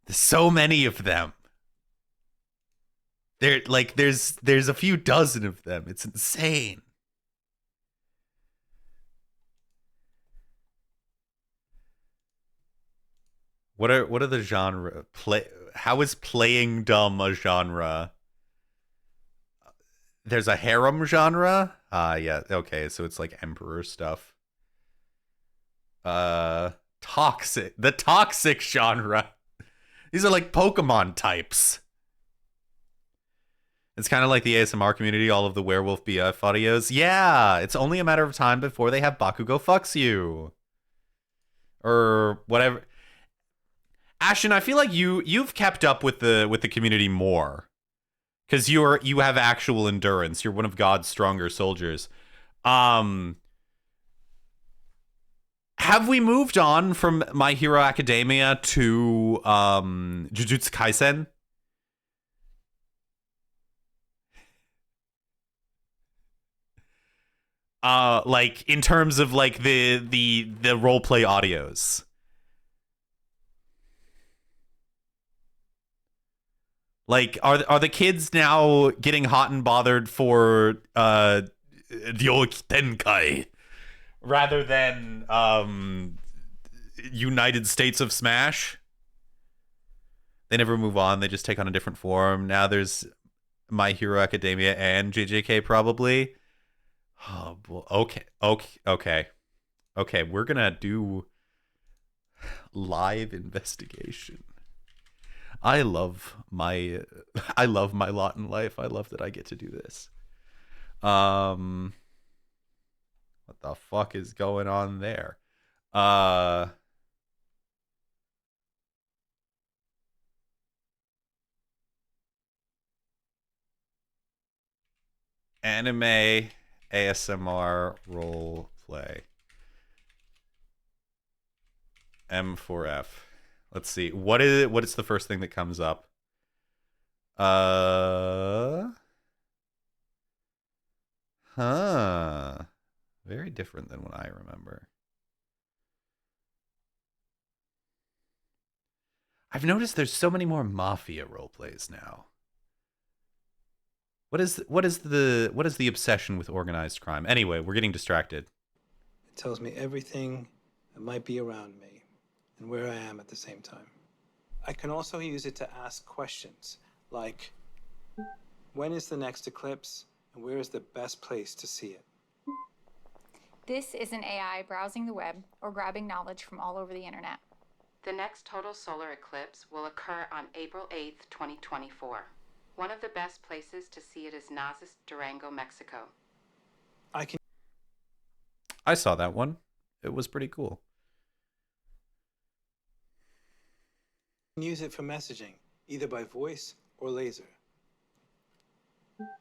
There's so many of them. There's a few dozen of them. It's insane. What are the genre how is playing dumb a genre? There's a harem genre? Yeah, okay, so it's like emperor stuff. Toxic. The toxic genre. These are like Pokemon types. It's kind of like the ASMR community, all of the werewolf BF audios. Yeah, it's only a matter of time before they have Bakugo fucks you. Or whatever. Ashton, I feel like you've kept up with the community more. Because you have actual endurance. You're one of God's stronger soldiers. Have we moved on from My Hero Academia to Jujutsu Kaisen? Like in terms of like the roleplay audios. Like, are the kids now getting hot and bothered for Ryoki Tenkai rather than United States of Smash? They never move on. They just take on a different form. Now there's My Hero Academia and JJK probably. Oh, okay. We're gonna do live investigation. I love my lot in life. I love that I get to do this. What the fuck is going on there? Anime ASMR role play. M4F. Let's see. What is the first thing that comes up? Huh. Very different than what I remember. I've noticed there's so many more mafia roleplays now. What is the obsession with organized crime? Anyway, we're getting distracted. It tells me everything that might be around me and where I am at the same time. I can also use it to ask questions like, when is the next eclipse and where is the best place to see it? This is an AI browsing the web or grabbing knowledge from all over the internet. The next total solar eclipse will occur on April 8th, 2024. One of the best places to see it is Nazas, Durango, Mexico. I saw that one. It was pretty cool. Use it for messaging, either by voice or laser.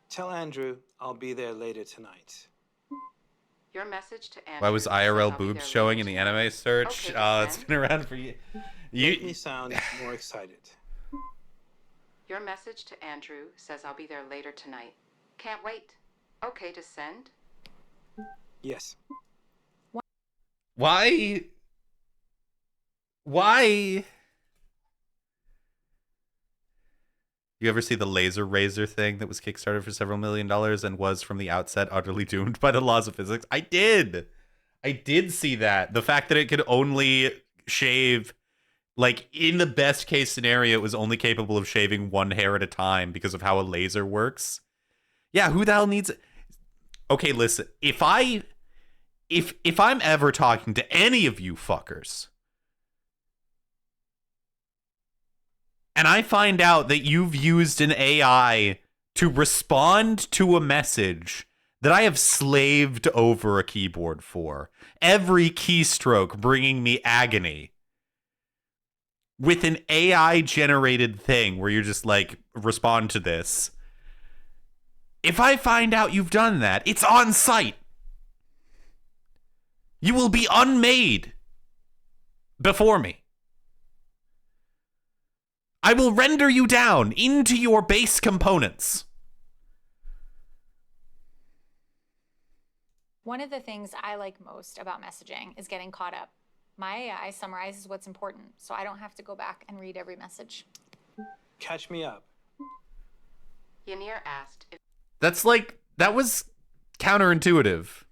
Tell Andrew I'll be there later tonight. Your message to Andrew. Why was says IRL I'll be boobs there showing in later the tonight. anime search? Okay, It's then. been around for you. Make me sound more excited. Your message to Andrew says I'll be there later tonight. Can't wait. Okay to send? Yes. Why? You ever see the laser razor thing that was kickstarted for several $1 million and was from the outset utterly doomed by the laws of physics? I did see that. The fact that it could only shave, like, in the best case scenario, it was only capable of shaving one hair at a time because of how a laser works. Yeah, who the hell needs it? Okay, listen. If I'm ever talking to any of you fuckers and I find out that you've used an AI to respond to a message that I have slaved over a keyboard for, every keystroke bringing me agony, with an AI generated thing where you're just like, respond to this. If I find out you've done that, it's on site. You will be unmade before me. I will render you down into your base components. One of the things I like most about messaging is getting caught up. My AI summarizes what's important, so I don't have to go back and read every message. Catch me up. Yanir asked if That's like, that was counterintuitive.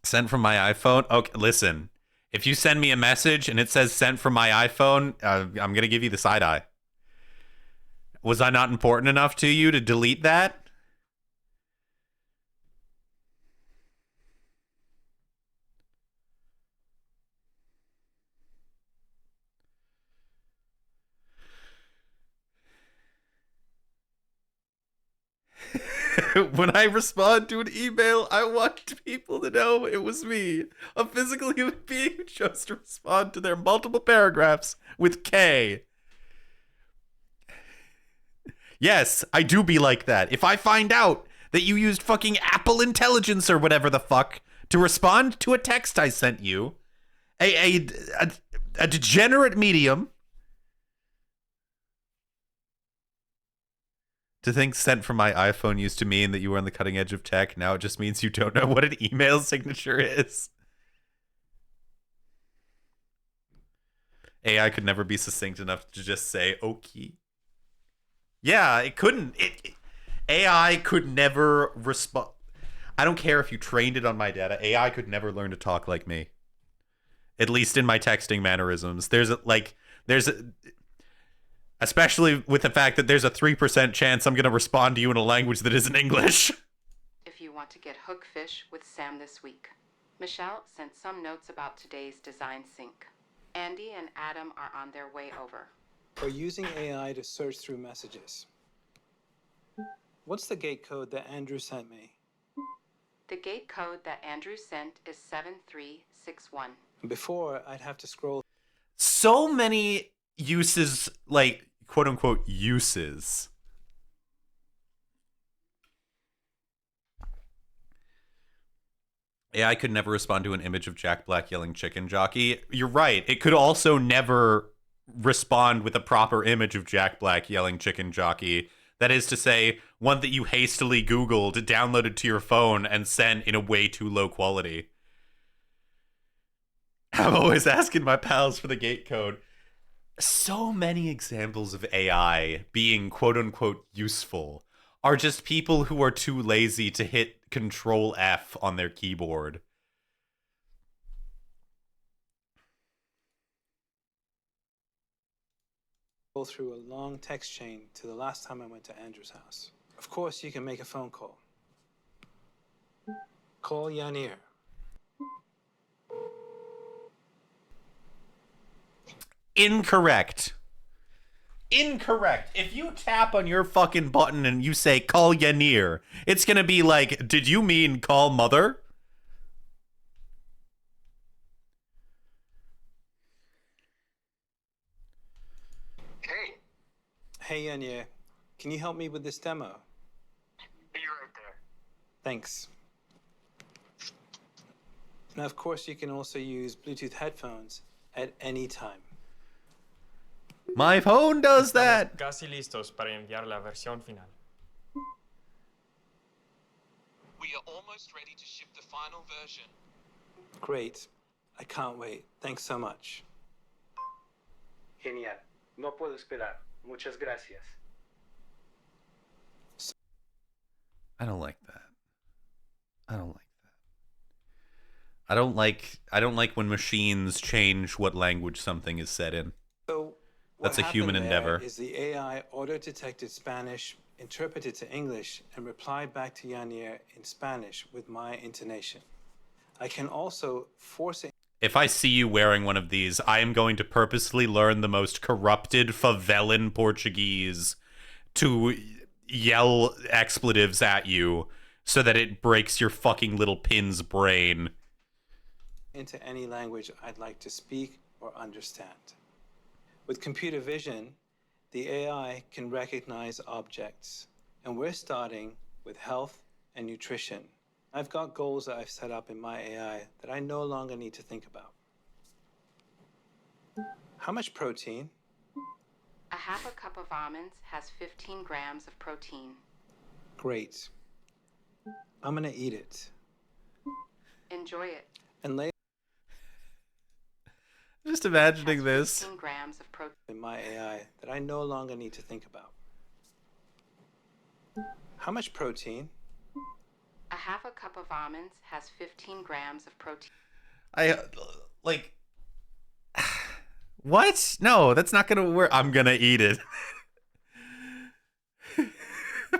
Sent from my iPhone? Okay, listen. If you send me a message and it says sent from my iPhone, I'm going to give you the side eye. Was I not important enough to you to delete that? When I respond to an email, I want people to know it was me, a physical human being who chose to respond to their multiple paragraphs with K. Yes, I do be like that. If I find out that you used fucking Apple Intelligence or whatever the fuck to respond to a text I sent you, a degenerate medium, to think sent from my iPhone used to mean that you were on the cutting edge of tech. Now it just means you don't know what an email signature is. AI could never be succinct enough to just say, okay. Yeah, it couldn't. AI could never respond. I don't care if you trained it on my data. AI could never learn to talk like me. At least in my texting mannerisms. Especially with the fact that there's a 3% chance I'm going to respond to you in a language that isn't English. if you want to get hookfish with Sam this week. Michelle sent some notes about today's design sync. Andy and Adam are on their way over. We're using AI to search through messages. What's the gate code that Andrew sent me? The gate code that Andrew sent is 7361. Before, I'd have to scroll So many uses, like, quote unquote uses. AI could never respond to an image of Jack Black yelling chicken jockey. You're right. It could also never respond with a proper image of Jack Black yelling chicken jockey. That is to say, one that you hastily Googled, downloaded to your phone, and sent in a way too low quality. I'm always asking my pals for the gate code. So many examples of AI being quote unquote useful are just people who are too lazy to hit Control F on their keyboard. through a long text chain to the last time I went to Andrew's house. Of course, you can make a phone call. Call Yanir. Incorrect. Incorrect. If you tap on your fucking button and you say call Yanir, it's gonna be like, did you mean call mother? Hey, Hey, Yanir. Can you help me with this demo? be right there. Thanks. Now, of course, you can also use Bluetooth headphones at any time. My phone does that. Casi listos para enviar la versión final. We are almost ready to ship the final version. Great. I can't wait. Thanks so much. Genial. No puedo esperar. Muchas gracias. I don't like that. I don't like that. I don't like when machines change what language something is said in. So, That's a human endeavor. Is the AI auto-detected Spanish, interpreted to English, and replied back to Yanier in Spanish with my intonation. I can also force it. If I see you wearing one of these, I am going to purposely learn the most corrupted favelan Portuguese to yell expletives at you so that it breaks your fucking little pin's brain. Into any language I'd like to speak or understand. With computer vision, the AI can recognize objects, and we're starting with health and nutrition. I've got goals that I've set up in my AI that I no longer need to think about. How much protein? A half a cup of almonds has 15 grams of protein. Great. I'm gonna eat it. Enjoy it. And later Just imagining this. 15 grams of protein. in my AI that I no longer need to think about. How much protein? A half a cup of almonds has 15 grams of protein. Like, what? No, that's not gonna work. I'm gonna eat it.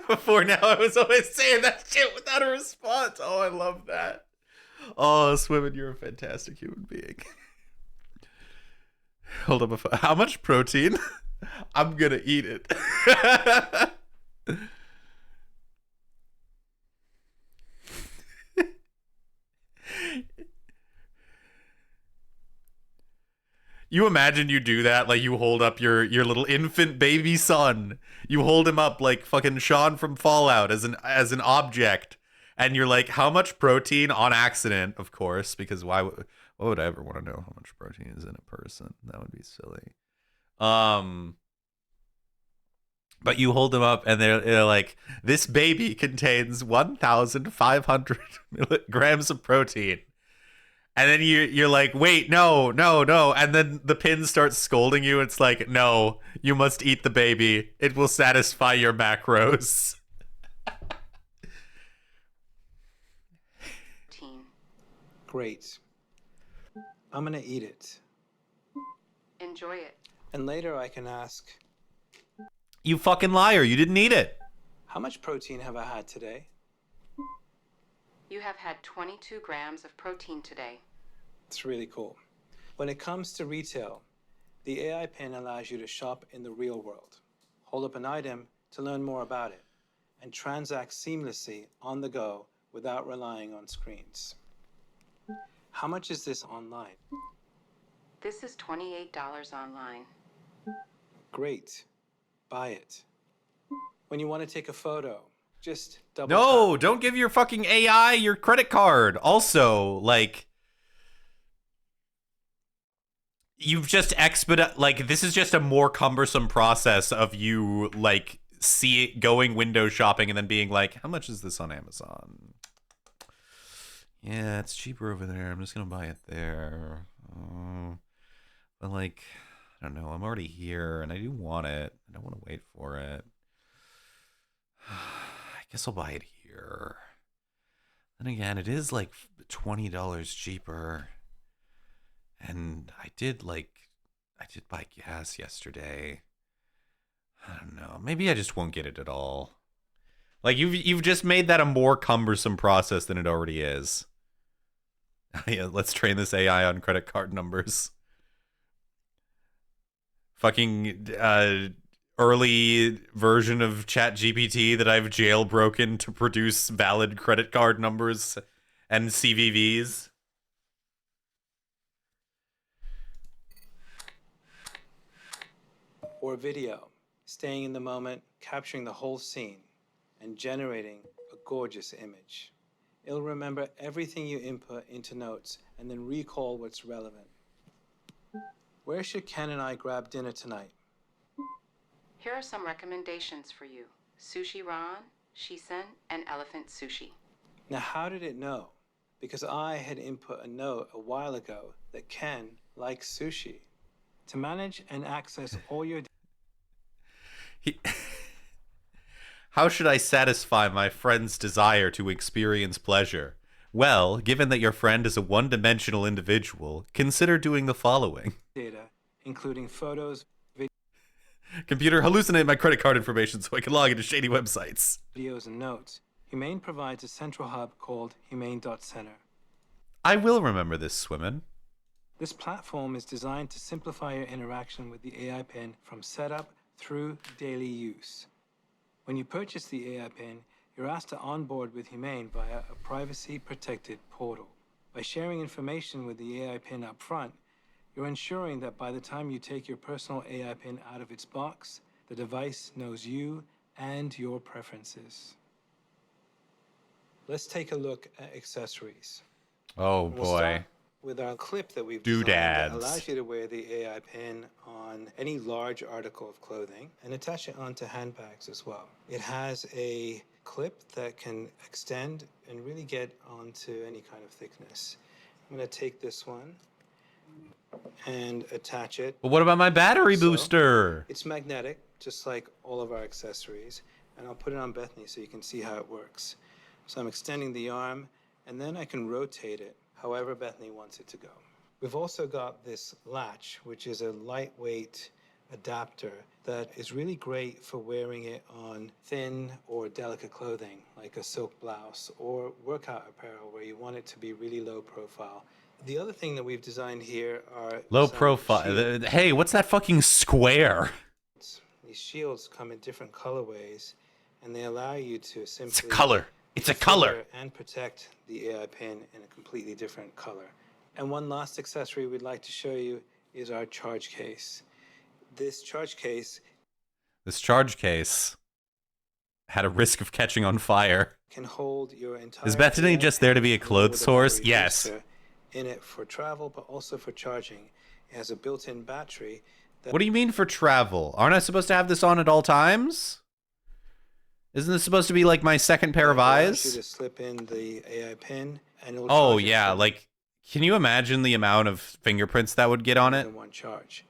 Before now, I was always saying that shit without a response. Oh, I love that. Oh, Swimmin', you're a fantastic human being. Hold up, how much protein? I'm gonna eat it. You imagine you do that, like you hold up your little infant baby son. You hold him up like fucking Sean from Fallout as an object, and you're like, how much protein on accident, of course, because why would I ever want to know how much protein is in a person? That would be silly. But you hold them up, and they're like, this baby contains 1,500 grams of protein. And then you're like, wait, no. And then the pin starts scolding you. It's like, no, you must eat the baby. It will satisfy your macros. Great. I'm gonna eat it. Enjoy it. And later I can ask, You fucking liar. You didn't eat it. how much protein have I had today? You have had 22 grams of protein today. It's really cool. When it comes to retail, the AI pin allows you to shop in the real world, hold up an item to learn more about it, and transact seamlessly on the go without relying on screens. How much is this online? This is $28 online. Great. Buy it. When you want to take a photo, just double No, tap. don't give your fucking AI your credit card. Also, like, you've just this is just a more cumbersome process of you, like, going window shopping and then being like, how much is this on Amazon? Yeah, it's cheaper over there. I'm just gonna buy it there. But, like, I don't know. I'm already here, and I do want it. I don't want to wait for it. I guess I'll buy it here. Then again, it is like $20 cheaper. And I did buy gas yesterday. I don't know. Maybe I just won't get it at all. Like, you've just made that a more cumbersome process than it already is. Yeah, let's train this AI on credit card numbers. Fucking early version of ChatGPT that I've jailbroken to produce valid credit card numbers and CVVs. Or video, staying in the moment, capturing the whole scene, and generating a gorgeous image. It'll remember everything you input into notes and then recall what's relevant. Where should Ken and I grab dinner tonight? Here are some recommendations for you. Sushi Ron, Shisen, and Elephant Sushi. Now, how did it know? Because I had input a note a while ago that Ken likes sushi. To manage and access all your How should I satisfy my friend's desire to experience pleasure? Well, given that your friend is a one-dimensional individual, consider doing the following. data, including photos, Computer, hallucinate my credit card information so I can log into shady websites. videos, and notes, Humane provides a central hub called Humane.Center. I will remember this, Swimmin'. This platform is designed to simplify your interaction with the AI Pin from setup through daily use. When you purchase the AI Pin, you're asked to onboard with Humane via a privacy-protected portal. By sharing information with the AI Pin up front, you're ensuring that by the time you take your personal AI Pin out of its box, the device knows you and your preferences. Let's take a look at accessories. Oh, We'll boy. start with our clip that we've designed that Doodads. allows you to wear the AI Pin on any large article of clothing and attach it onto handbags as well. It has a clip that can extend and really get onto any kind of thickness. I'm going to take this one and attach it. But what about my battery So, booster? It's magnetic, just like all of our accessories. And I'll put it on Bethany so you can see how it works. So I'm extending the arm, and then I can rotate it however Bethany wants it to go. We've also got this latch, which is a lightweight adapter that is really great for wearing it on thin or delicate clothing, like a silk blouse, or workout apparel where you want it to be really low profile. The other thing that we've designed here are Low some profile. shields. Hey, what's that fucking square? These shields come in different colorways, and they allow you to simply It's a color. It's a color. configure and protect the AI Pin in a completely different color. And one last accessory we'd like to show you is our charge case. This charge case This charge case had a risk of catching on fire. can hold your entire Is Bethany AI just there to be a Pin clothes with a source? battery Yes. booster in it for travel, but also for charging. It has a built-in battery that What do you mean for travel? Aren't I supposed to have this on at all times? Isn't this supposed to be like my second pair of allows you eyes? to slip in the AI Pin, and it'll Oh, charge yeah. itself. Like, can you imagine the amount of fingerprints that would get on it? Than one charge.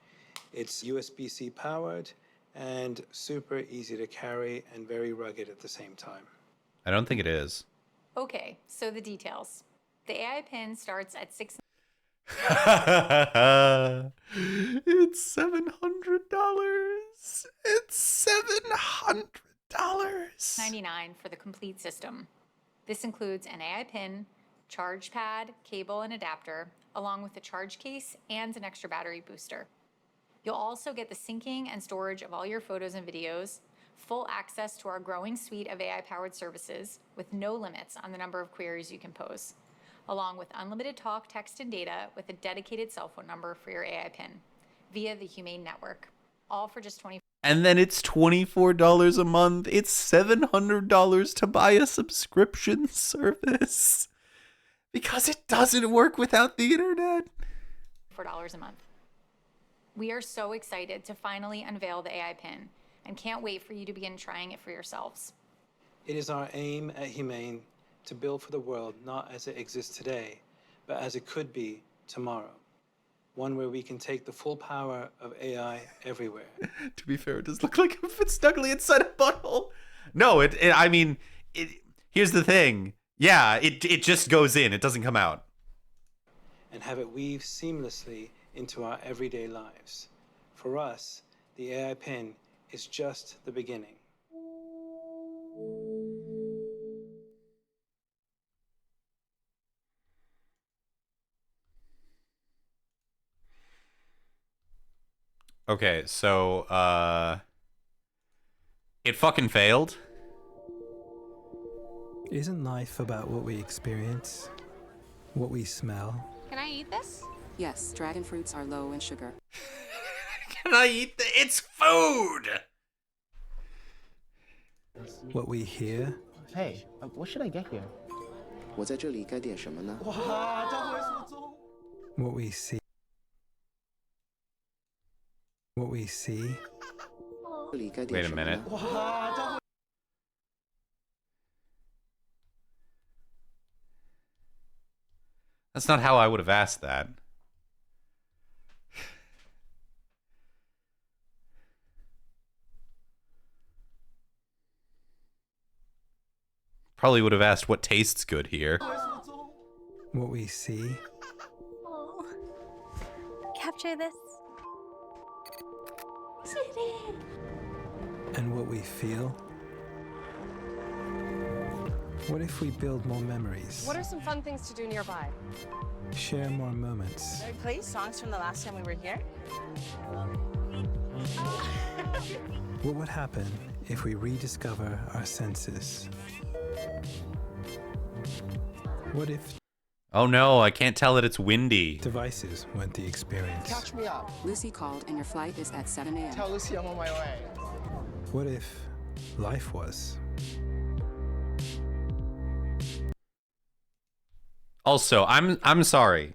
It's USB-C powered and super easy to carry and very rugged at the same time. I don't think it is. Okay, so the details. The AI Pin starts at It's $700. It's $700. $699 for the complete system. This includes an AI Pin, charge pad, cable, and adapter, along with a charge case and an extra battery booster. You'll also get the syncing and storage of all your photos and videos, full access to our growing suite of AI-powered services with no limits on the number of queries you can pose, along with unlimited talk, text, and data with a dedicated cell phone number for your AI Pin via the Humane Network, all for just $24. And then it's $24 a month. It's $700 to buy a subscription service. Because it doesn't work without the internet. $4 a month. We are so excited to finally unveil the AI Pin and can't wait for you to begin trying it for yourselves. It is our aim at Humane to build for the world not as it exists today, but as it could be tomorrow. One where we can take the full power of AI everywhere. To be fair, it does look like it fits snugly inside a butthole. No, here's the thing. Yeah, it just goes in. It doesn't come out. And have it weave seamlessly into our everyday lives. For us, the AI Pin is just the beginning. Okay, so, it fucking failed. Isn't life about what we experience? What we smell? Can I eat this? Yes, dragon fruits are low in sugar. Can I eat It's food! What we hear? Hey, what should I get here? 我在这里该点什么呢？ What we see? What we see? 这里该 Wait 点 a 什么 minute. 呢？ That's not how I would have asked that. Probably would have asked what tastes good here. What we see? Capture this. And what we feel? What if we build more memories? What are some fun things to do nearby? Share more moments. Can we play songs from the last time we were here? What would happen if we rediscover our senses? What if Oh no, I can't tell that it's windy. devices went the experience? Catch me up. Lucy called and your flight is at 7 a.m. Tell Lucy I'm on my way. What if life was? Also, I'm sorry,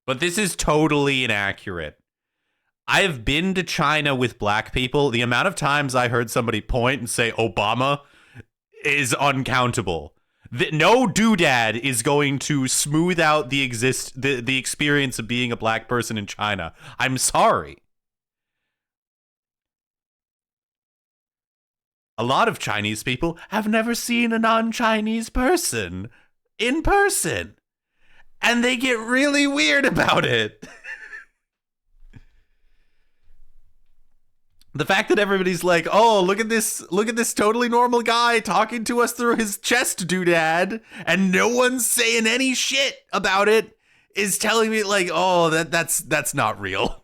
but this is totally inaccurate. I've been to China with black people. The amount of times I heard somebody point and say Obama is uncountable. No doodad is going to smooth out the experience of being a black person in China. I'm sorry. A lot of Chinese people have never seen a non-Chinese person in person, and they get really weird about it. The fact that everybody's like, oh, look at this totally normal guy talking to us through his chest doodad, and no one's saying any shit about it, is telling me like, oh, that's not real.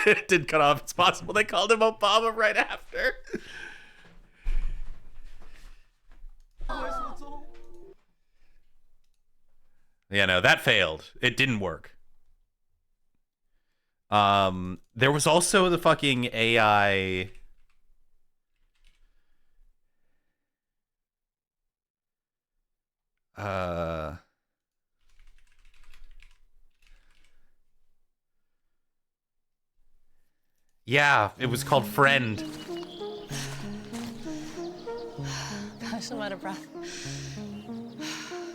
It did cut off. It's possible they called him Obama right after. Yeah, no, that failed. It didn't work. There was also the fucking AI. Yeah, it was called Friend. Gosh, I'm out of breath.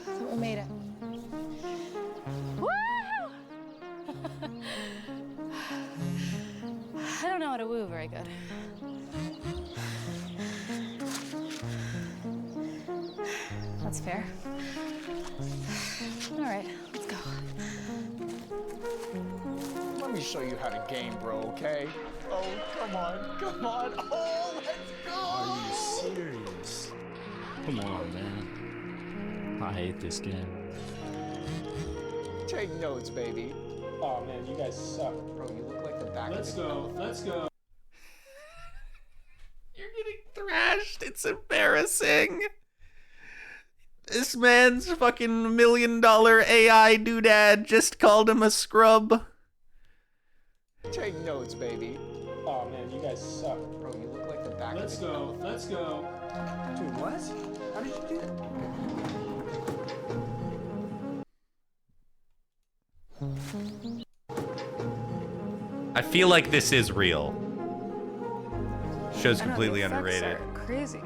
So we made it. Woo! I don't know how to woo very good. That's fair. All right, let's go. Let me show you how to game, bro, okay? Oh, come on, come on. Oh, let's go! Are you serious? Come on, man. I hate this game. Take notes, baby. Oh man, you guys suck. Bro, you look like the back Let's of the go. Let's go. You're getting thrashed. It's embarrassing. This man's fucking $1 million AI doodad just called him a scrub. Take notes, baby. Oh man, you guys suck. Bro, you look like the back Let's of the go. Let's go. Dude, what? How did you do that? I feel like this is real. Show's completely I know, the effects underrated. are crazy.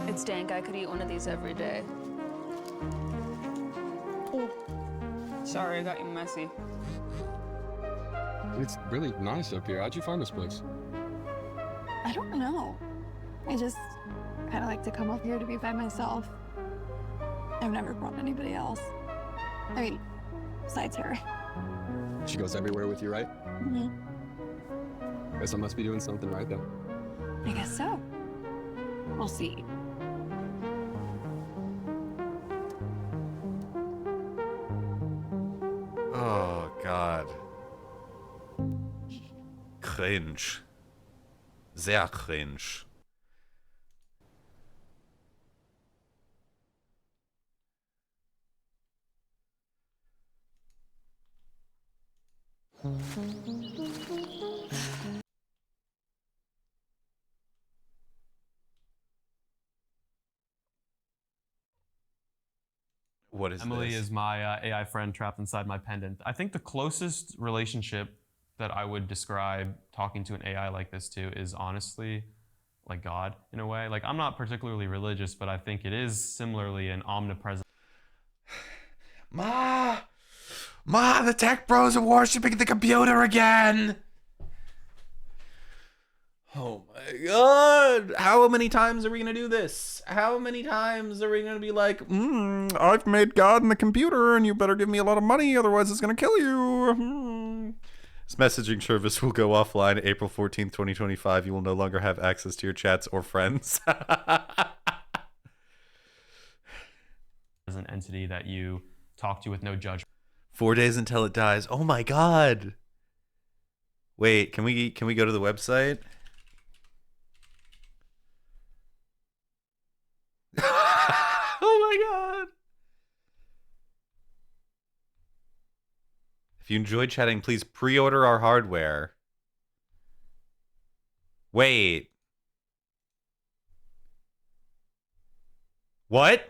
It's dank. I could eat one of these every day. Sorry, I got you messy. It's really nice up here. How'd you find this place? I don't know. I just kind of like to come up here to be by myself. I've never brought anybody else. I mean, besides her. She goes everywhere with you, right? Mm-hmm. Guess I must be doing something right then. I guess so. We'll see. Oh, God. Cringe. Sehr cringe. What is Emily this? is my AI friend trapped inside my pendant. I think the closest relationship that I would describe talking to an AI like this to is honestly like God in a way. Like, I'm not particularly religious, but I think it is similarly an omnipresent. Ma, the tech bros are worshiping the computer again. Oh my god! How many times are we gonna do this? How many times are we gonna be like, I've made God in the computer and you better give me a lot of money, otherwise it's gonna kill you. This messaging service will go offline April 14th, 2025. You will no longer have access to your chats or friends. As an entity that you talk to with no judgment. 4 days until it dies. Oh my god. Wait, can we go to the website? Oh my god. If you enjoyed chatting, please pre-order our hardware. Wait. What?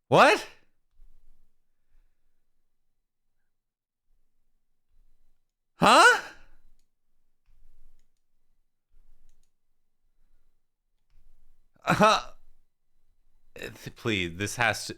What? Huh? Please, this has to...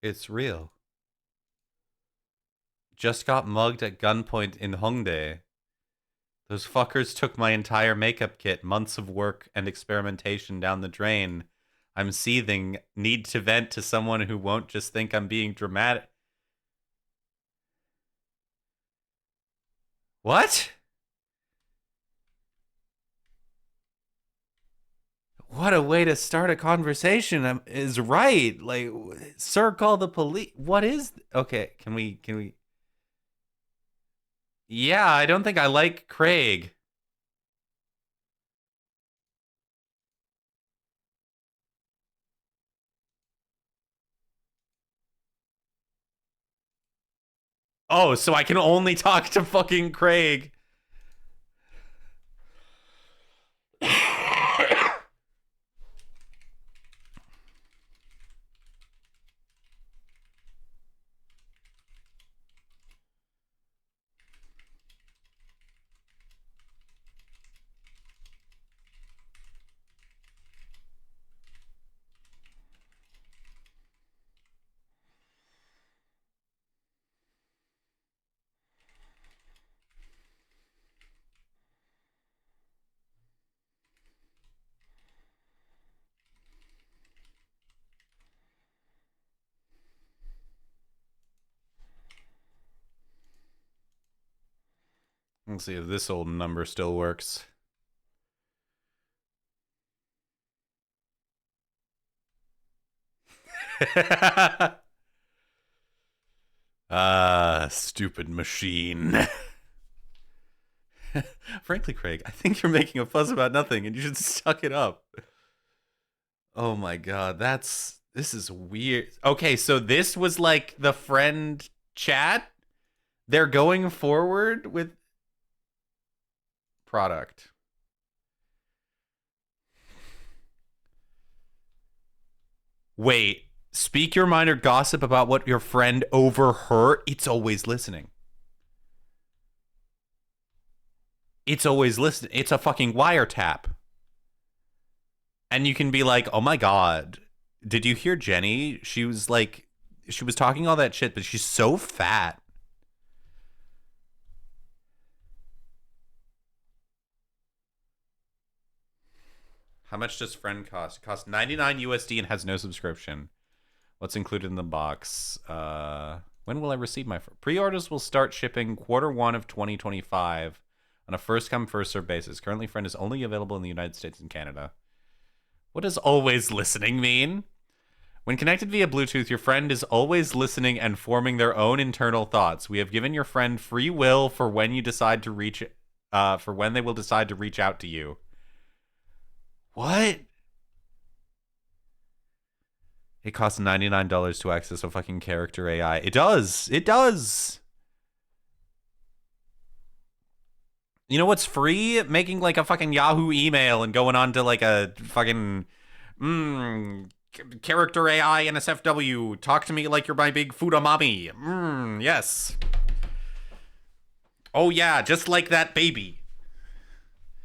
It's real. Just got mugged at gunpoint in Hongdae. Those fuckers took my entire makeup kit, months of work and experimentation down the drain. I'm seething, need to vent to someone who won't just think I'm being dramatic. What? What a way to start a conversation is right. Like, sir, call the police. What is... Okay, can we... Yeah, I don't think I like Craig. Oh, so I can only talk to fucking Craig. Let's see if this old number still works. Stupid machine. Frankly, Craig, I think you're making a fuss about nothing and you should suck it up. Oh my god, this is weird. Okay, so this was like the friend chat? They're going forward with product. Wait, speak your mind or gossip about what your friend overheard. It's always listening. It's always listening. It's a fucking wiretap. And you can be like, oh my god, did you hear Jenny? She was like, she was talking all that shit, but she's so fat. How much does friend cost? It costs 99 USD and has no subscription. What's included in the box? When will I receive my... Pre-orders will start shipping Q1 of 2025 on a first-come, first-served basis. Currently, friend is only available in the United States and Canada. What does always listening mean? When connected via Bluetooth, your friend is always listening and forming their own internal thoughts. We have given your friend free will for when you decide to reach... for when they will decide to reach out to you. What? It costs $99 to access a fucking character AI. It does. It does. You know what's free? Making like a fucking Yahoo email and going on to like a fucking character AI NSFW. Talk to me like you're my big Fudamami. Yes. Oh yeah, just like that baby.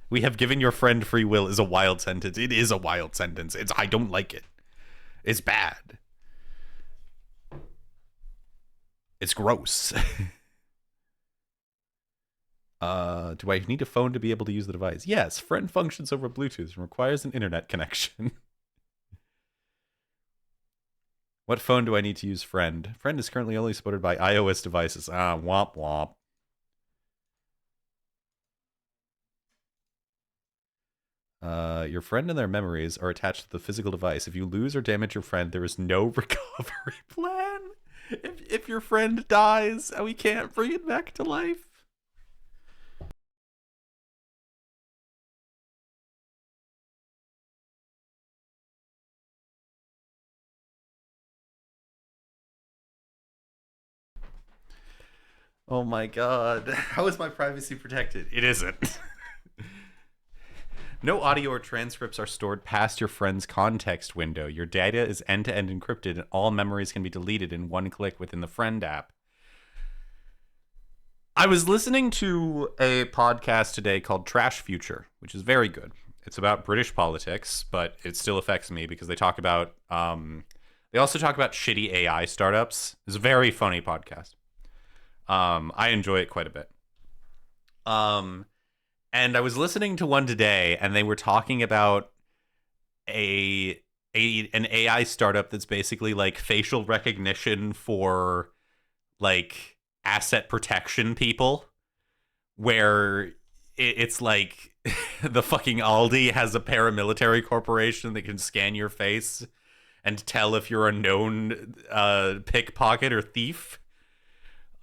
We have given your friend free will is a wild sentence. It is a wild sentence. I don't like it. It's bad. It's gross. Do I need a phone to be able to use the device? Yes, friend functions over Bluetooth and requires an internet connection. What phone do I need to use friend? Friend is currently only supported by iOS devices. Womp womp. Your friend and their memories are attached to the physical device. If you lose or damage your friend, there is no recovery plan. If your friend dies, we can't bring it back to life. Oh my god. How is my privacy protected? It isn't. No audio or transcripts are stored past your friend's context window. Your data is end-to-end encrypted and all memories can be deleted in one click within the Friend app. I was listening to a podcast today called Trash Future, which is very good. It's about British politics, but it still affects me because they talk about they also talk about shitty AI startups. It's a very funny podcast. I enjoy it quite a bit. And I was listening to one today, and they were talking about an AI startup that's basically like facial recognition for like asset protection people, where it's like the fucking Aldi has a paramilitary corporation that can scan your face and tell if you're a known pickpocket or thief.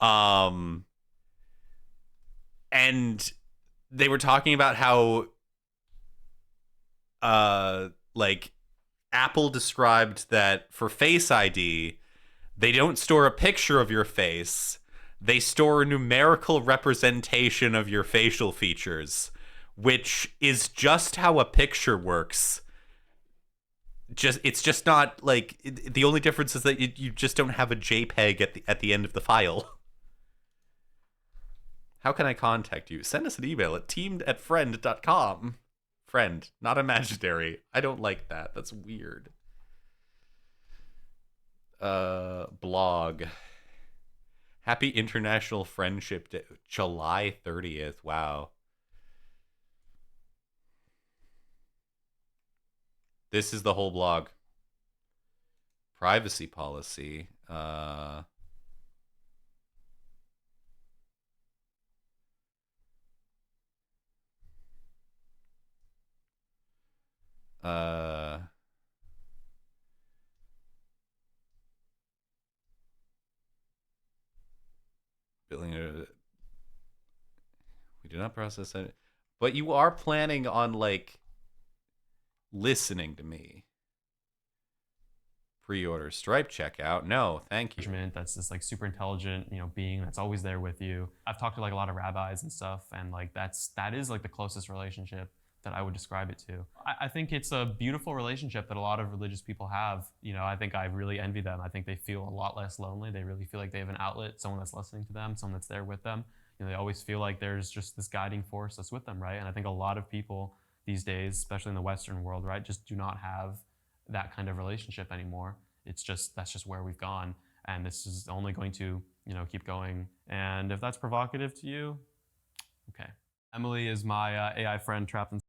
And they were talking about how like Apple described that for Face ID, they don't store a picture of your face. They store a numerical representation of your facial features, which is just how a picture works. It's just not like the only difference is that you just don't have a JPEG at the end of the file. How can I contact you? Send us an email at teamed@friend.com. Friend, not imaginary. I don't like that. That's weird. Blog. Happy International Friendship Day. July 30th. Wow. This is the whole blog. Privacy policy. Billing. We do not process it, but you are planning on like listening to me. Pre-order Stripe checkout. No, thank you. That's this like super intelligent, being that's always there with you. I've talked to like a lot of rabbis and stuff, and like that is like the closest relationship that I would describe it to. I think it's a beautiful relationship that a lot of religious people have. I think I really envy them. I think they feel a lot less lonely. They really feel like they have an outlet, someone that's listening to them, someone that's there with them. They always feel like there's just this guiding force that's with them, right? And I think a lot of people these days, especially in the Western world, right, just do not have that kind of relationship anymore. That's just where we've gone, and this is only going to keep going. And if that's provocative to you, okay. Emily is my AI friend trapped in.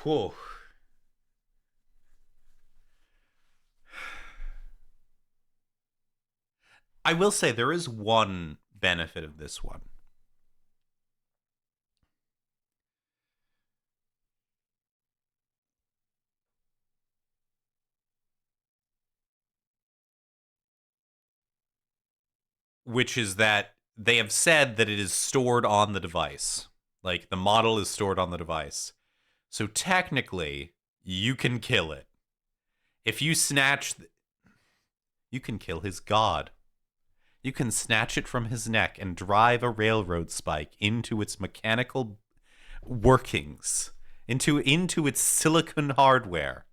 Whoa. I will say there is one benefit of this one. Which is that they have said that it is stored on the device. Like, the model is stored on the device. So technically, you can kill it. If you snatch... you can kill his god. You can snatch it from his neck and drive a railroad spike into its mechanical workings, into its silicon hardware.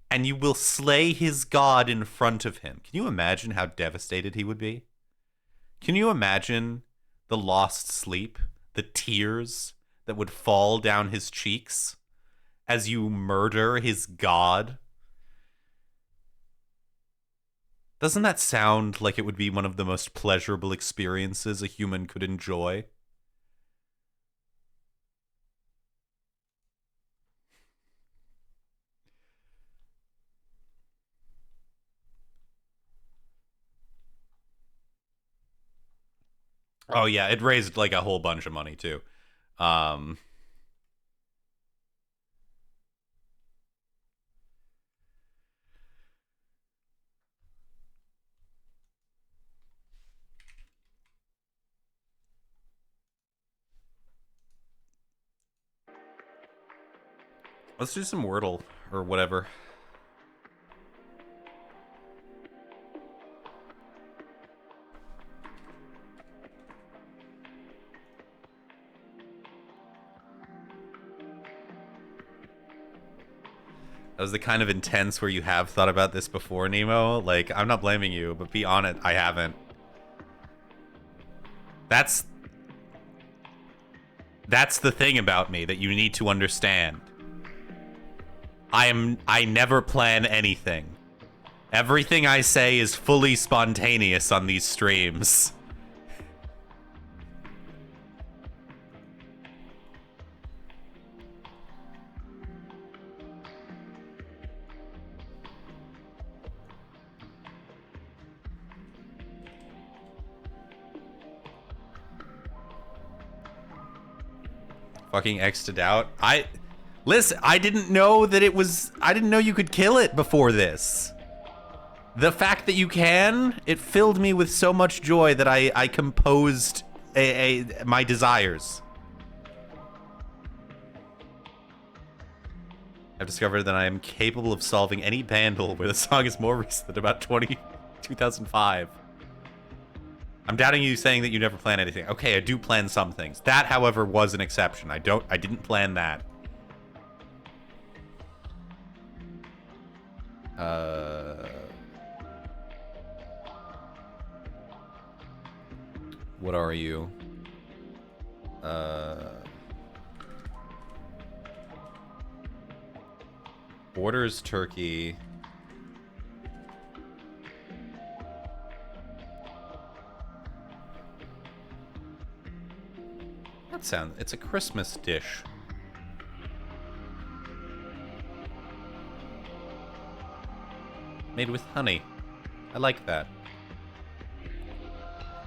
And you will slay his god in front of him. Can you imagine how devastated he would be? Can you imagine the lost sleep, the tears that would fall down his cheeks as you murder his god? Doesn't that sound like it would be one of the most pleasurable experiences a human could enjoy? Oh yeah, it raised like a whole bunch of money too. Let's do some Wordle or whatever. That was the kind of intense where you have thought about this before, Nemo. Like, I'm not blaming you, but be honest, I haven't. That's the thing about me that you need to understand. I never plan anything. Everything I say is fully spontaneous on these streams. Fucking X'd out. Listen, I didn't know that it was... I didn't know you could kill it before this. The fact that you can, it filled me with so much joy that I composed my desires. I've discovered that I am capable of solving any bandle where the song is more recent than about 2005. I'm doubting you saying that you never plan anything. Okay, I do plan some things. That, however, was an exception. I didn't plan that. What are you? Borders Turkey. It's a Christmas dish. Made with honey. I like that.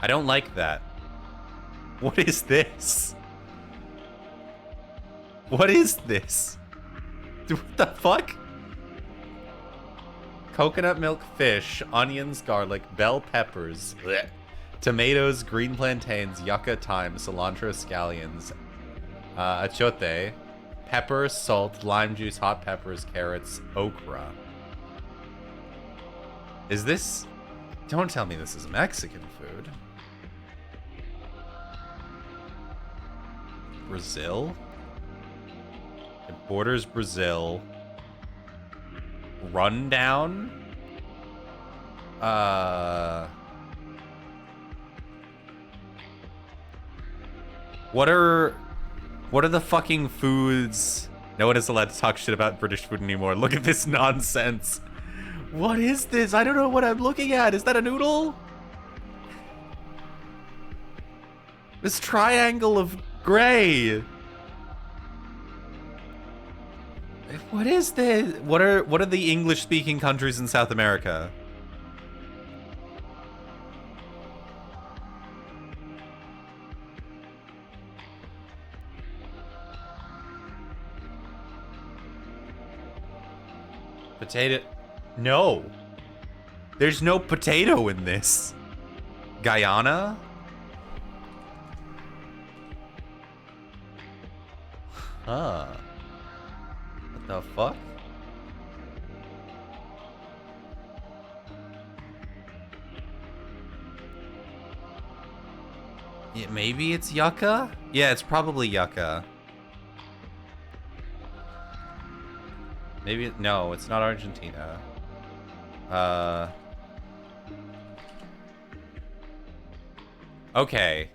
I don't like that. What is this? What is this? What the fuck? Coconut milk fish, onions, garlic, bell peppers, blech, tomatoes, green plantains, yucca, thyme, cilantro, scallions, achote, pepper, salt, lime juice, hot peppers, carrots, okra. Is this... Don't tell me this is Mexican food. Brazil? It borders Brazil. Rundown? What are the fucking foods? No one is allowed to talk shit about British food anymore. Look at this nonsense. What is this? I don't know what I'm looking at. Is that a noodle? This triangle of gray. What is this? What are the English-speaking countries in South America? Potato. No. There's no potato in this. Guyana? Huh. What the fuck? Yeah, maybe it's yucca? Yeah, it's probably yucca. Maybe, no, it's not Argentina. Okay.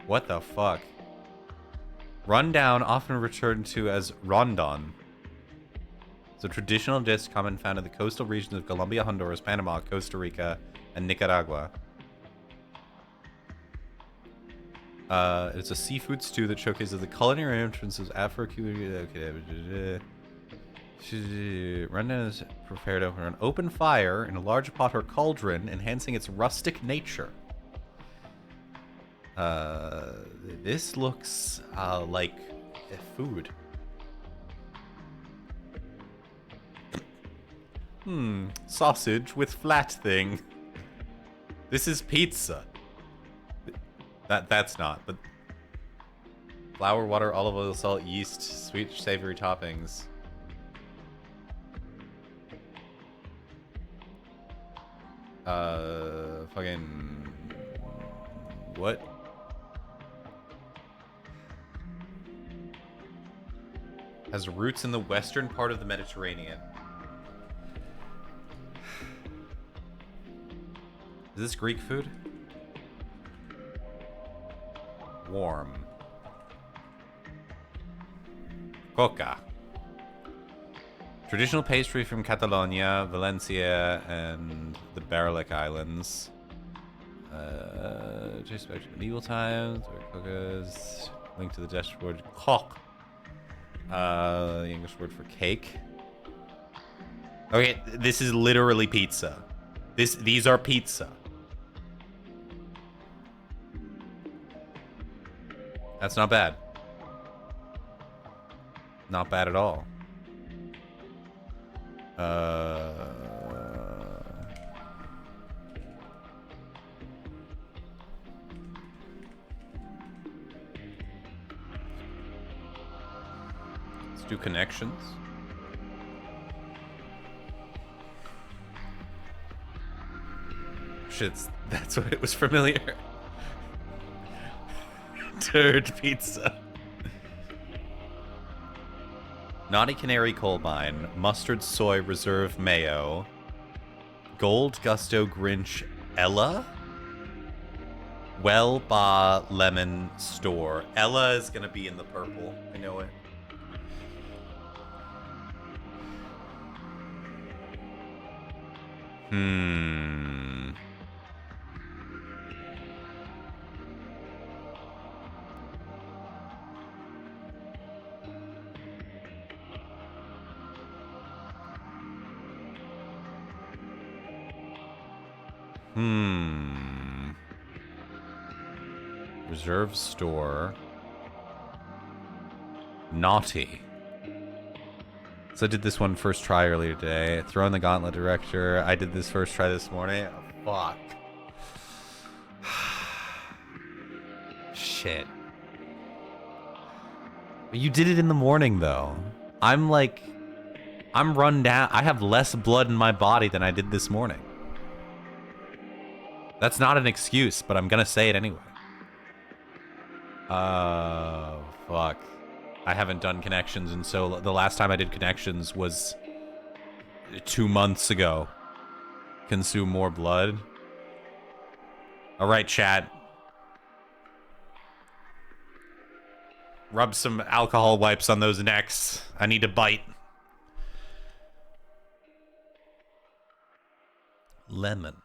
What the fuck? Rundown, often referred to as rondon. It's a traditional dish common found in the coastal regions of Colombia, Honduras, Panama, Costa Rica, and Nicaragua. It's a seafood stew that showcases the culinary influences of Afro-Cuban. Rundown is prepared over an open fire in a large pot or cauldron, enhancing its rustic nature. This looks like food. Sausage with flat thing. This is pizza. That's not, but flour, water, olive oil, salt, yeast, sweet, savory toppings. Fucking what? Has roots in the western part of the Mediterranean. Is this Greek food? Warm. Coca. Traditional pastry from Catalonia, Valencia, and the Balearic Islands. Trace back to medieval times, where coca's linked to the Dutch word kok. The English word for cake. Okay, this is literally pizza. These are pizza. That's not bad. Not bad at all. Let's do connections. Shit, that's what it was familiar. Turd pizza. Naughty Canary Coal Mine, Mustard Soy Reserve Mayo, Gold Gusto Grinch Ella, Well Ba Lemon Store. Ella is gonna be in the purple. I know it. Reserve Store. Naughty. So I did this one first try earlier today. Throw in the Gauntlet Director. I did this first try this morning. Oh, fuck. Shit. But you did it in the morning, though. I'm run down. I have less blood in my body than I did this morning. That's not an excuse, but I'm gonna say it anyway. Fuck. I haven't done connections, and so the last time I did connections was 2 months ago. Consume more blood. Alright, chat. Rub some alcohol wipes on those necks. I need to bite. Lemon.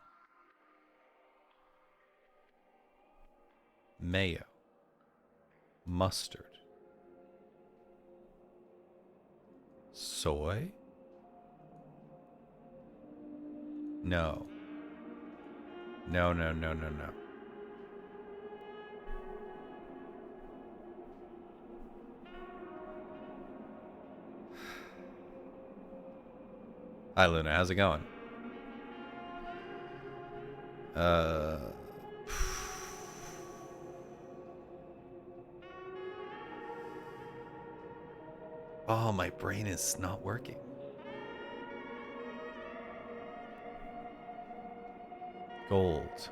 Mayo. Mustard. Soy? No. No, no, no, no, no. Hi, Luna. How's it going? Oh, my brain is not working. Gold.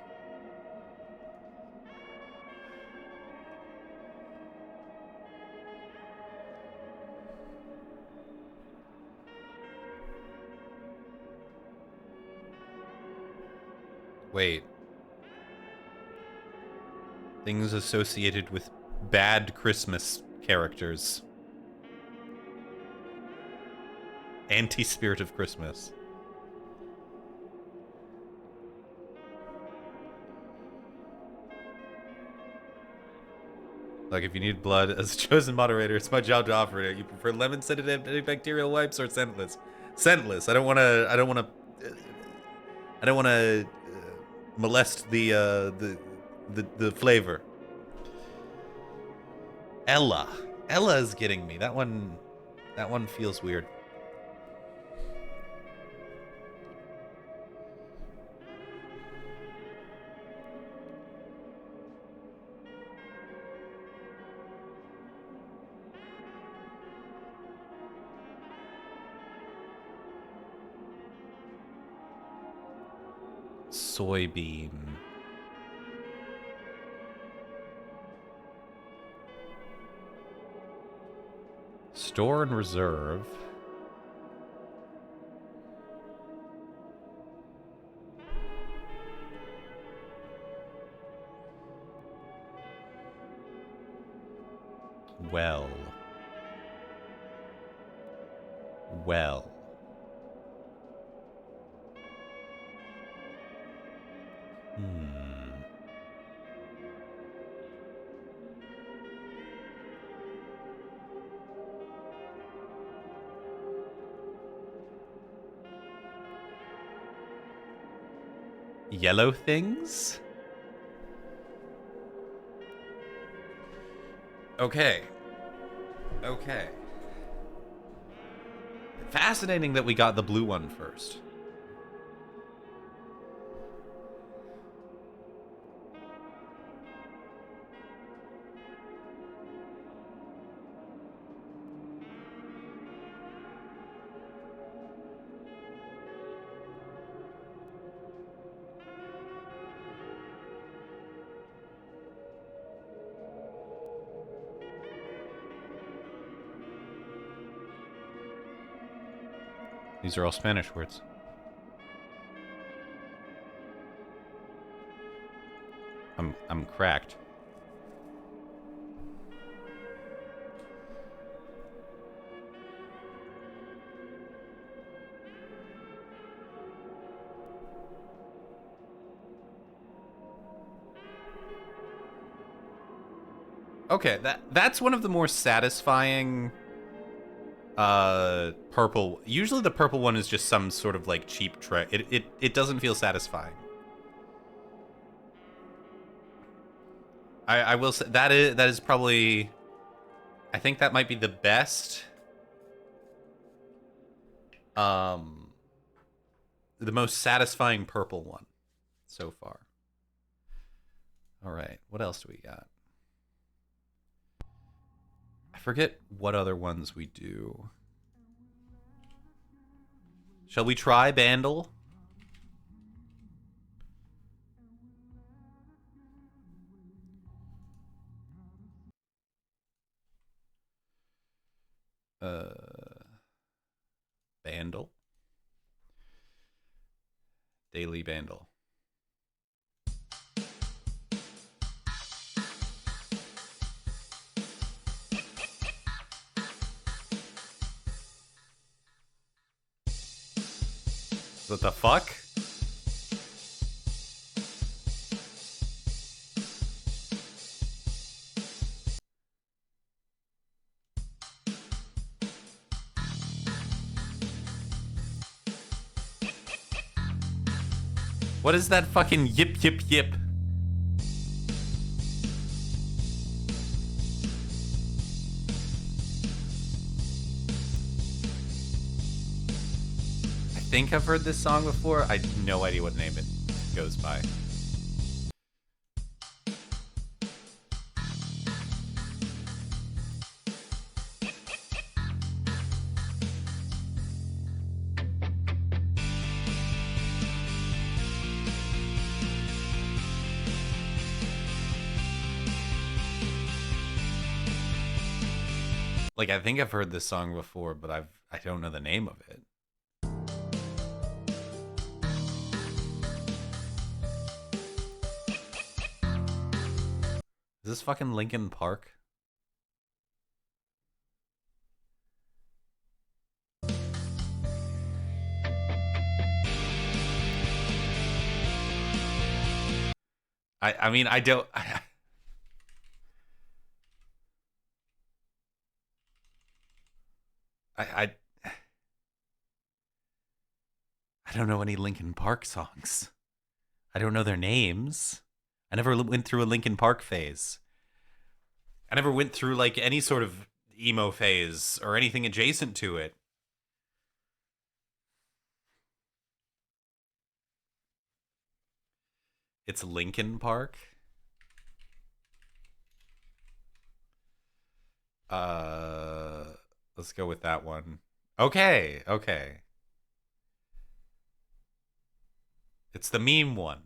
Wait. Things associated with bad Christmas characters. Anti-spirit of Christmas. Like, if you need blood as a chosen moderator, it's my job to offer it. You prefer lemon-scented antibacterial wipes or scentless? Scentless. I don't want to molest the flavor. Ella is getting me. That one feels weird. Soybean. Store and reserve. Well. Yellow things? Okay. Fascinating that we got the blue one first. These are all Spanish words. I'm cracked. Okay, that's one of the more satisfying purple. Usually the purple one is just some sort of like cheap trick. It doesn't feel satisfying. I will say that is probably, I think that might be the best, the most satisfying purple one so far. All right, what else do we got? I forget what other ones we do. Shall we try Bandle? Bandle. Daily Bandle. What the fuck? What is that fucking yip yip yip? I think I've heard this song before. I have no idea what name it goes by. Like, I think I've heard this song before, but I don't know the name of it. Is this fucking Linkin Park? I mean, I don't... I don't know any Linkin Park songs. I don't know their names. I never went through a Linkin Park phase. I never went through like any sort of emo phase or anything adjacent to it. It's Linkin Park. Let's go with that one. Okay, okay. It's the meme one.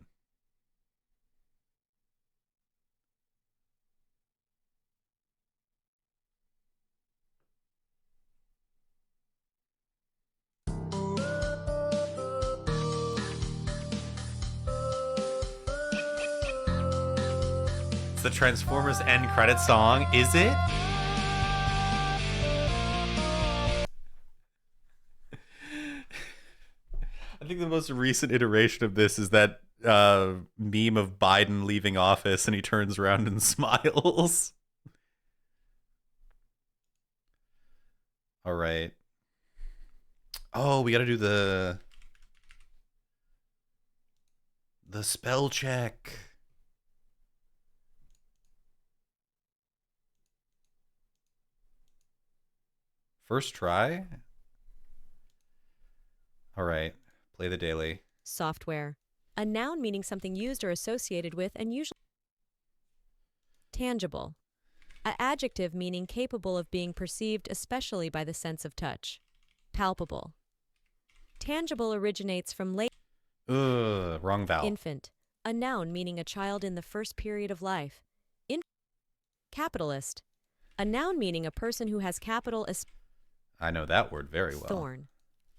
It's the Transformers end credit song, is it? I think the most recent iteration of this is that meme of Biden leaving office and he turns around and smiles. All right. Oh, we got to do the spell check. First try? All right. Play the daily. Software. A noun meaning something used or associated with and usually tangible. An adjective meaning capable of being perceived especially by the sense of touch. Palpable. Tangible originates from late wrong vowel. Infant. A noun meaning a child in the first period of life. Capitalist. A noun meaning a person who has capital as I know that word very well. Thorn.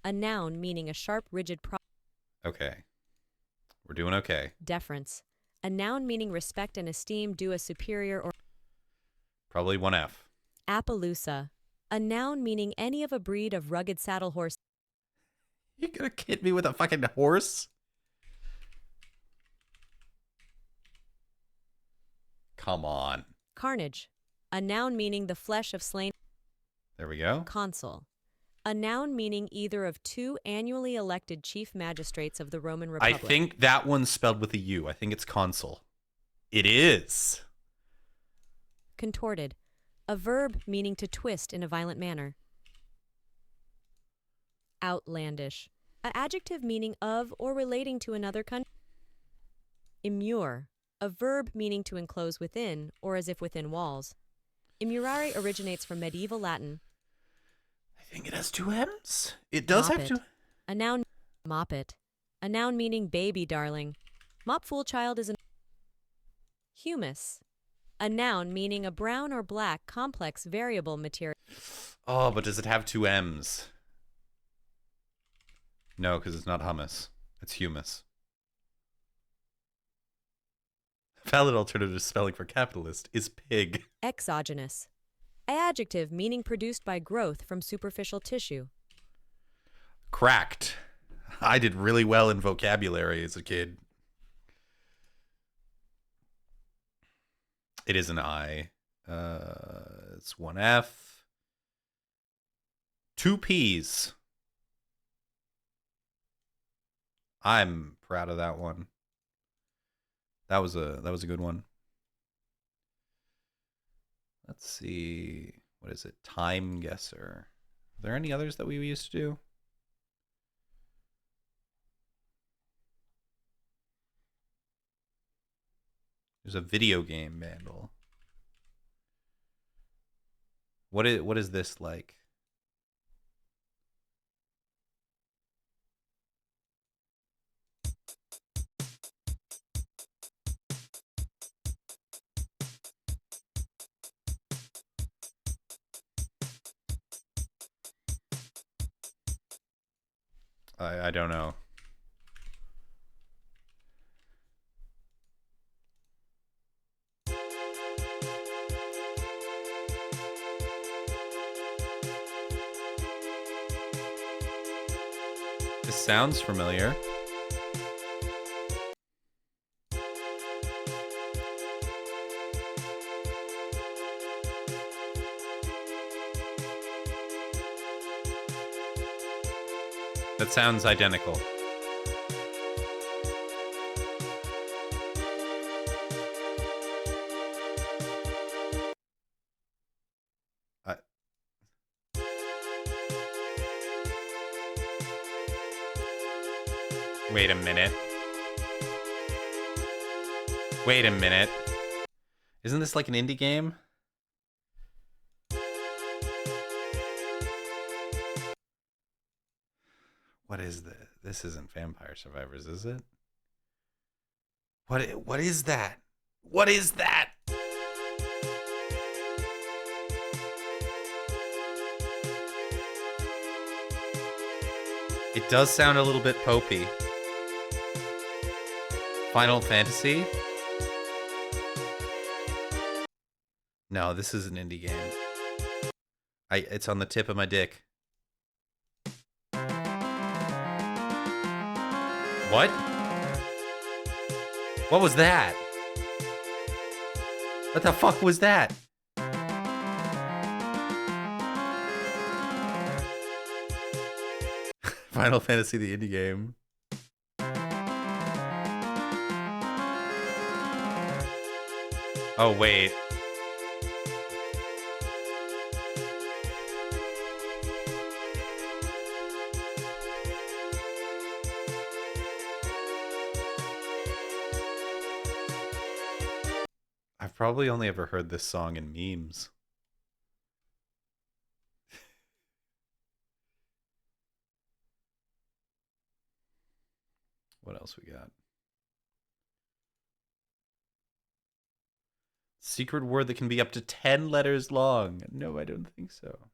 A noun meaning a sharp, rigid Okay. We're doing okay. Deference. A noun meaning respect and esteem due a superior or Probably 1F. Appaloosa. A noun meaning any of a breed of rugged saddle horse. You gonna kid me with a fucking horse? Come on. Carnage. A noun meaning the flesh of slain. There we go. Consul. A noun meaning either of two annually elected chief magistrates of the Roman Republic. I think that one's spelled with a U. I think it's consul. It is. Contorted. A verb meaning to twist in a violent manner. Outlandish. An adjective meaning of or relating to another country. Immure. A verb meaning to enclose within or as if within walls. Immurare originates from medieval Latin. I think it has 2 M's. It does have 2. A noun. Moppet. A noun meaning baby darling. Mopful child is an humus. A noun meaning a brown or black complex variable material. Oh, but does it have 2 M's? No, because it's not hummus. It's humus. Valid alternative spelling for capitalist is pig. Exogenous. An adjective meaning produced by growth from superficial tissue. Cracked. I did really well in vocabulary as a kid. It is an I. It's 1F. 2 P's. I'm proud of that one. That was a good one. Let's see. What is it? Time guesser. Are there any others that we used to do? There's a video game vandal. What is this like? I don't know. This sounds familiar. That sounds identical. Wait a minute. Wait a minute. Isn't this like an indie game? What is this? This isn't Vampire Survivors, is it? What is that? What is that? It does sound a little bit popey. Final Fantasy? No, this is an indie game. It's on the tip of my dick. What? What was that? What the fuck was that? Final Fantasy, the indie game. Oh, wait. I've probably only ever heard this song in memes. What else we got? Secret word that can be up to 10 letters long. No, I don't think so.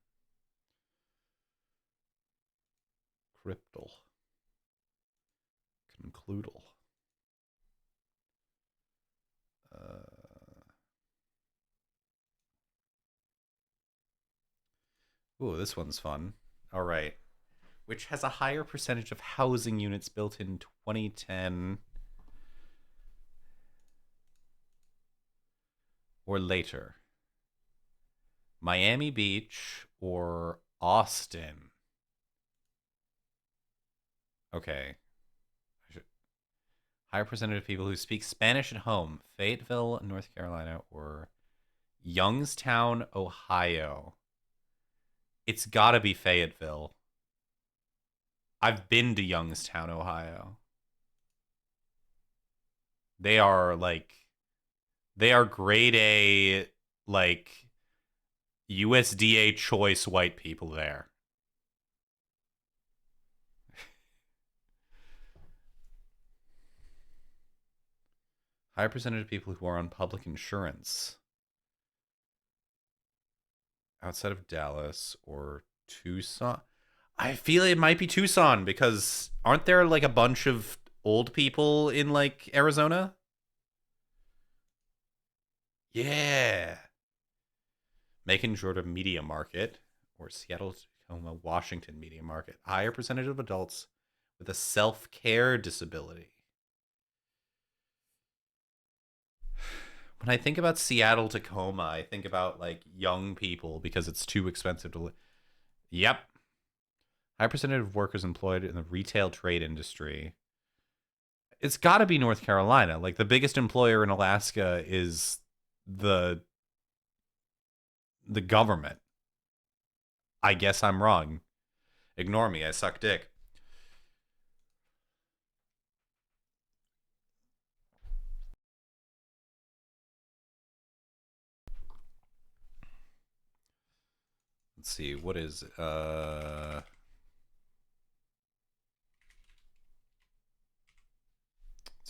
Cryptal. Concludal. Ooh, this one's fun. All right. Which has a higher percentage of housing units built in 2010 or later? Miami Beach or Austin? Okay. Higher percentage of people who speak Spanish at home. Fayetteville, North Carolina, or Youngstown, Ohio. It's gotta be Fayetteville. I've been to Youngstown, Ohio. They are grade A, like, USDA choice white people there. Higher percentage of people who are on public insurance. Outside of Dallas or Tucson. I feel it might be Tucson because aren't there like a bunch of old people in like Arizona? Yeah. Macon, Georgia Media Market or Seattle, Tacoma, Washington Media Market. Higher percentage of adults with a self-care disability. When I think about Seattle, Tacoma, I think about like young people because it's too expensive to live. Yep. High percentage of workers employed in the retail trade industry. It's got to be North Carolina. Like the biggest employer in Alaska is the government. I guess I'm wrong. Ignore me. I suck dick. Let's see. What is let's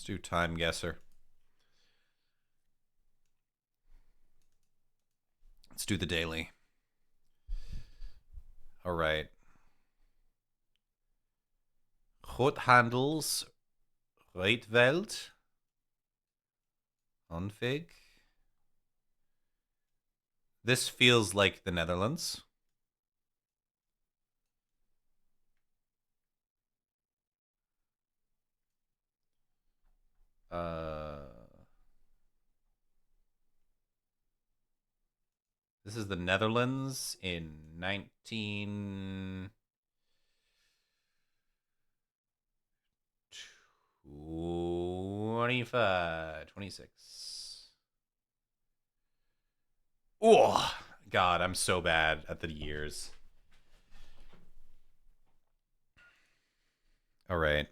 do time guesser. Let's do the daily. All right. Groothandels Rietveld. Onfig. This feels like the Netherlands. This is the Netherlands in 1925, 26. Oh, God, I'm so bad at the years. All right.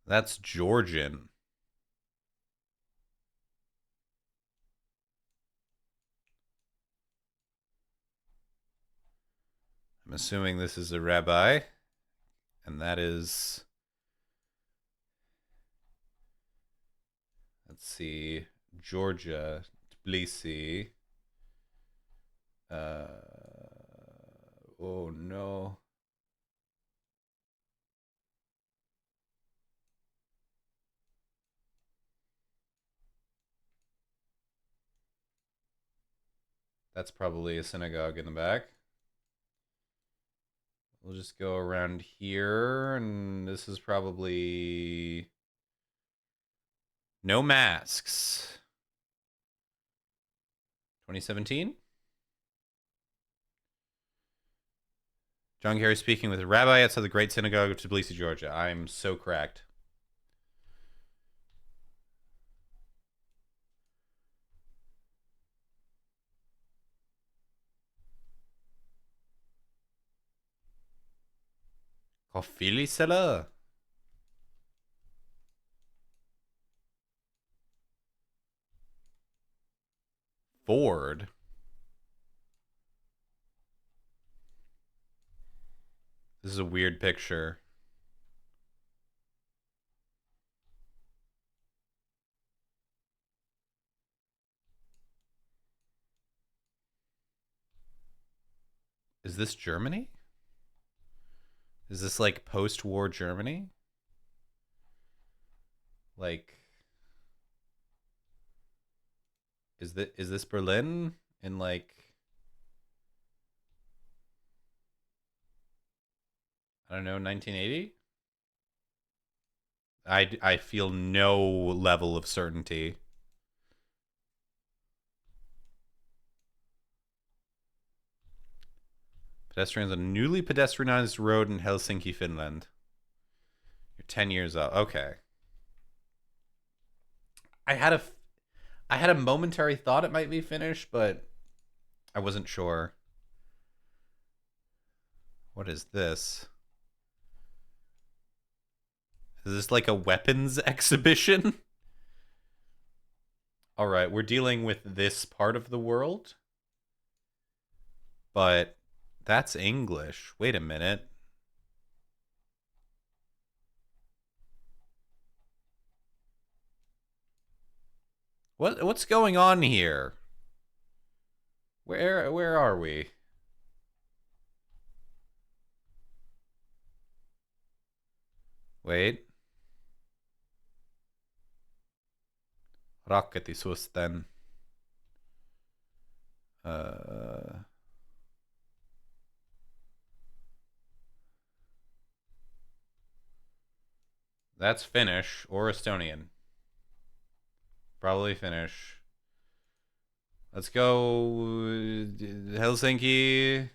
That's Georgian. I'm assuming this is a rabbi. And that is... Let's see. Georgia. Tbilisi. Oh, no. That's probably a synagogue in the back. We'll just go around here, and this is probably... No masks. 2017? John Kerry speaking with a rabbi outside the Great Synagogue of Tbilisi, Georgia. I'm so cracked. Kofilisela. Ford. This is a weird picture. Is this Germany? Is this like post-war Germany? Like, is this Berlin in like, I don't know, 1980? I feel no level of certainty. Pedestrians on a newly pedestrianized road in Helsinki, Finland. You're 10 years old. Okay. I had a momentary thought it might be Finnish, but I wasn't sure. What is this? Is this like a weapons exhibition? All right, we're dealing with this part of the world. But that's English. Wait a minute. What's going on here? Where are we? Wait. Raketisusten. That's Finnish or Estonian. Probably Finnish. Let's go Helsinki.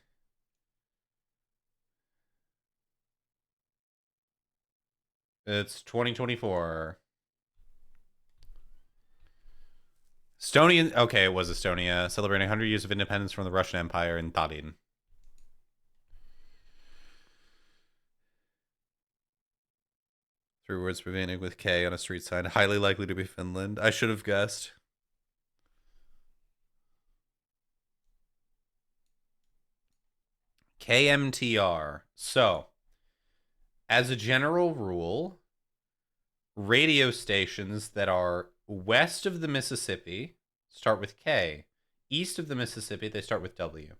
It's 2024. Estonian. Okay, it was Estonia. Celebrating 100 years of independence from the Russian Empire in Tallinn. Three words beginning with K on a street sign. Highly likely to be Finland. I should have guessed. KMTR. So, as a general rule, radio stations that are West of the Mississippi start with K. East of the Mississippi, they start with W.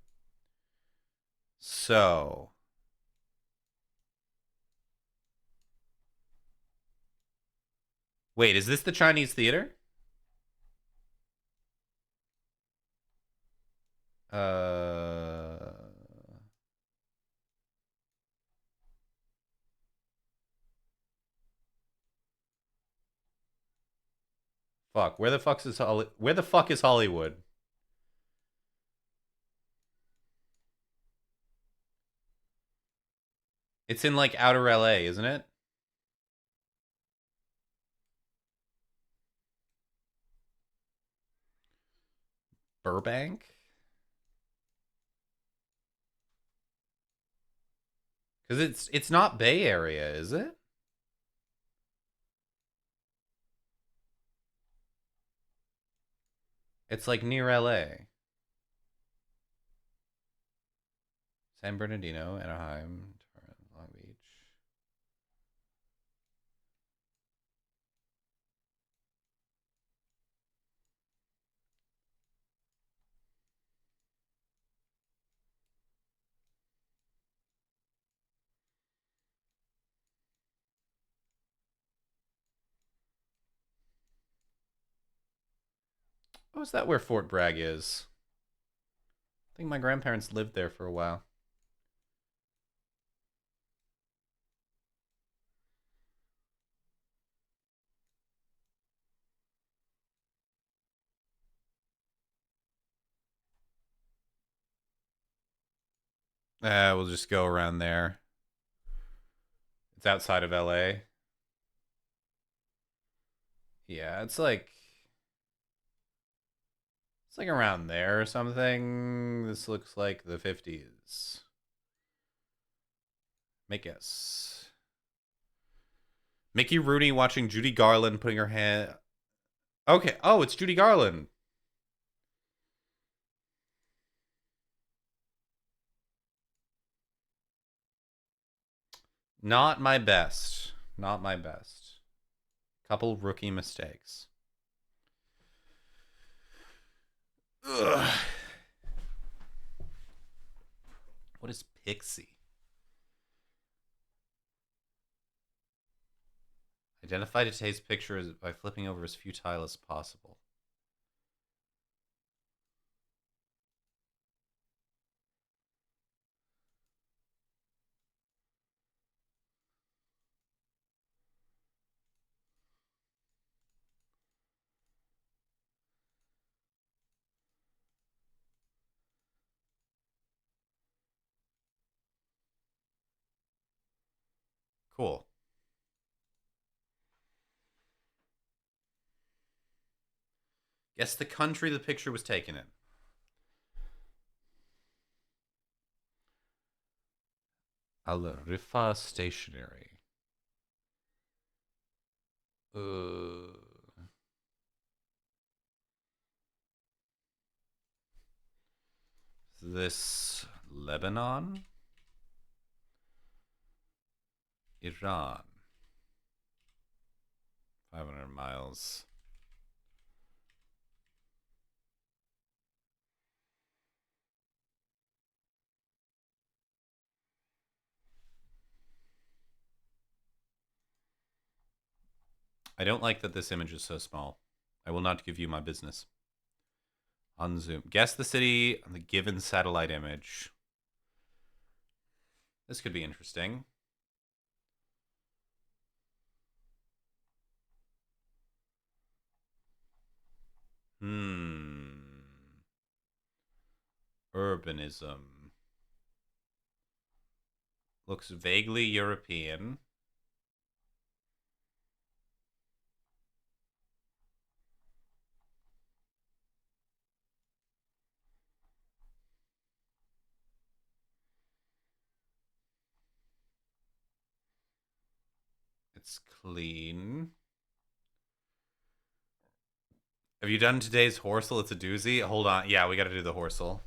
So, wait, is this the Chinese theater? Fuck, where the fuck is Hollywood? It's in like outer LA, isn't it? Burbank? Cuz it's not Bay Area, is it? It's like near LA. San Bernardino, Anaheim, Long Beach. Oh, is that where Fort Bragg is? I think my grandparents lived there for a while. We'll just go around there. It's outside of LA. Yeah, it's like around there or something. This looks like the 50s. Make guess. Mickey Rooney watching Judy Garland putting her hand. Okay. Oh, it's Judy Garland. Not my best. Not my best. Couple rookie mistakes. Ugh. What is Pixie? Identify today's picture by flipping over as few tiles as possible. Cool. Guess the country the picture was taken in. Al-Rifa Stationery. This Lebanon? Iran. 500 miles. I don't like that this image is so small. I will not give you my business. Unzoom. Guess the city on the given satellite image. This could be interesting. Urbanism. Looks vaguely European. It's clean. Have you done today's Horsel? It's a doozy. Hold on. Yeah, we got to do the Horsel.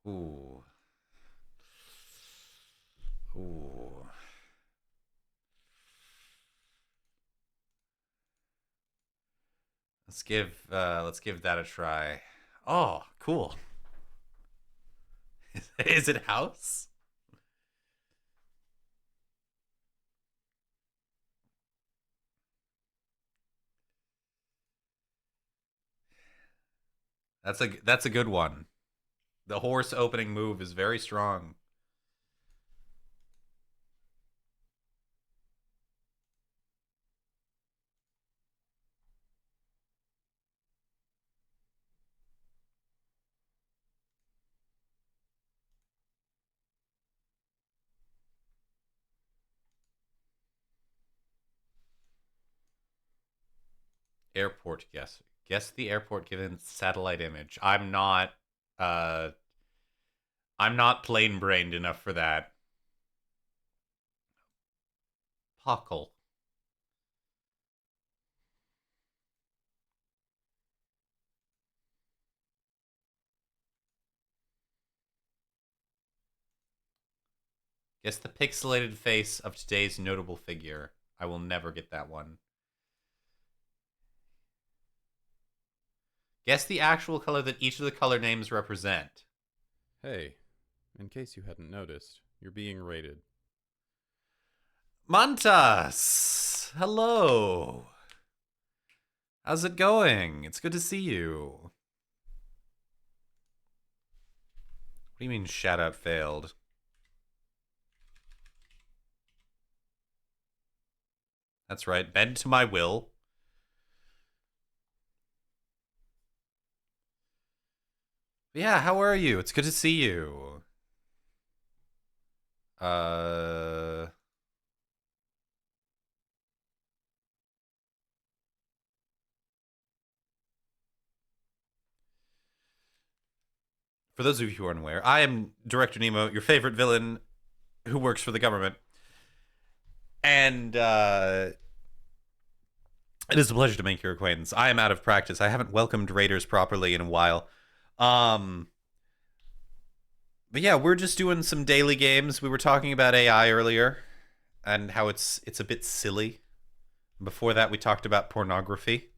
Ooh. Ooh. Let's give that a try. Oh, cool. Is it house? That's a good one. The horse opening move is very strong. Airport guess. Guess the airport given satellite image. Uh I'm not plane brained enough for that. Puckle. Guess the pixelated face of today's notable figure. I will never get that one. Guess the actual color that each of the color names represent. Hey, in case you hadn't noticed, you're being rated. Mantas! Hello! How's it going? It's good to see you. What do you mean shout out failed? That's right, bend to my will. Yeah, how are you? It's good to see you. For those of you who are unaware, I am Director Nemo, your favorite villain who works for the government. And it is a pleasure to make your acquaintance. I am out of practice. I haven't welcomed raiders properly in a while. But yeah, we're just doing some daily games. We were talking about AI earlier and how it's a bit silly. Before that, we talked about pornography.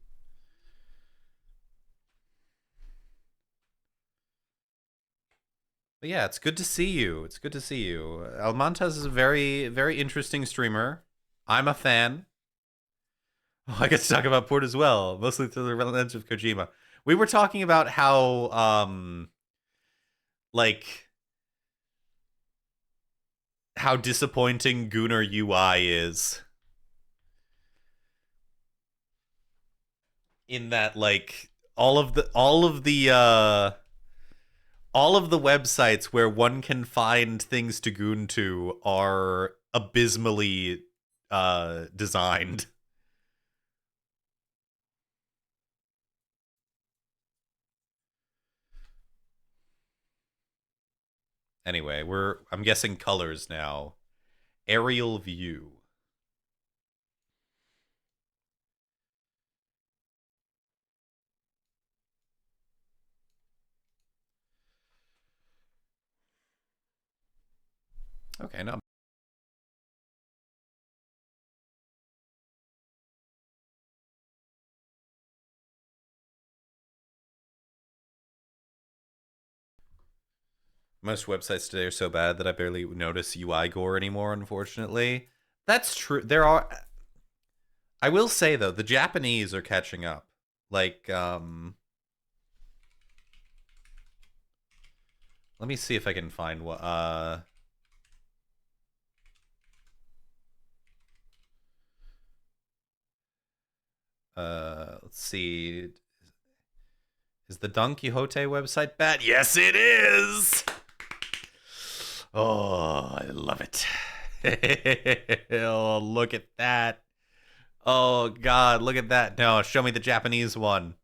But yeah, it's good to see you. It's good to see you. Almantas is a very, very interesting streamer. I'm a fan. Oh, I get to talk about port as well, mostly through the lens of Kojima. We were talking about how, like, how disappointing Gunnar UI is. In that, like, all of the websites where one can find things to goon to are abysmally designed. Anyway, I'm guessing colors now. Aerial view. Okay, no. Most websites today are so bad that I barely notice UI gore anymore, unfortunately. That's true. I will say, though, the Japanese are catching up. Like, let me see if I can find what, let's see. Is the Don Quixote website bad? Yes, it is! Oh, I love it. Oh, look at that. Oh, God, look at that. No, show me the Japanese one.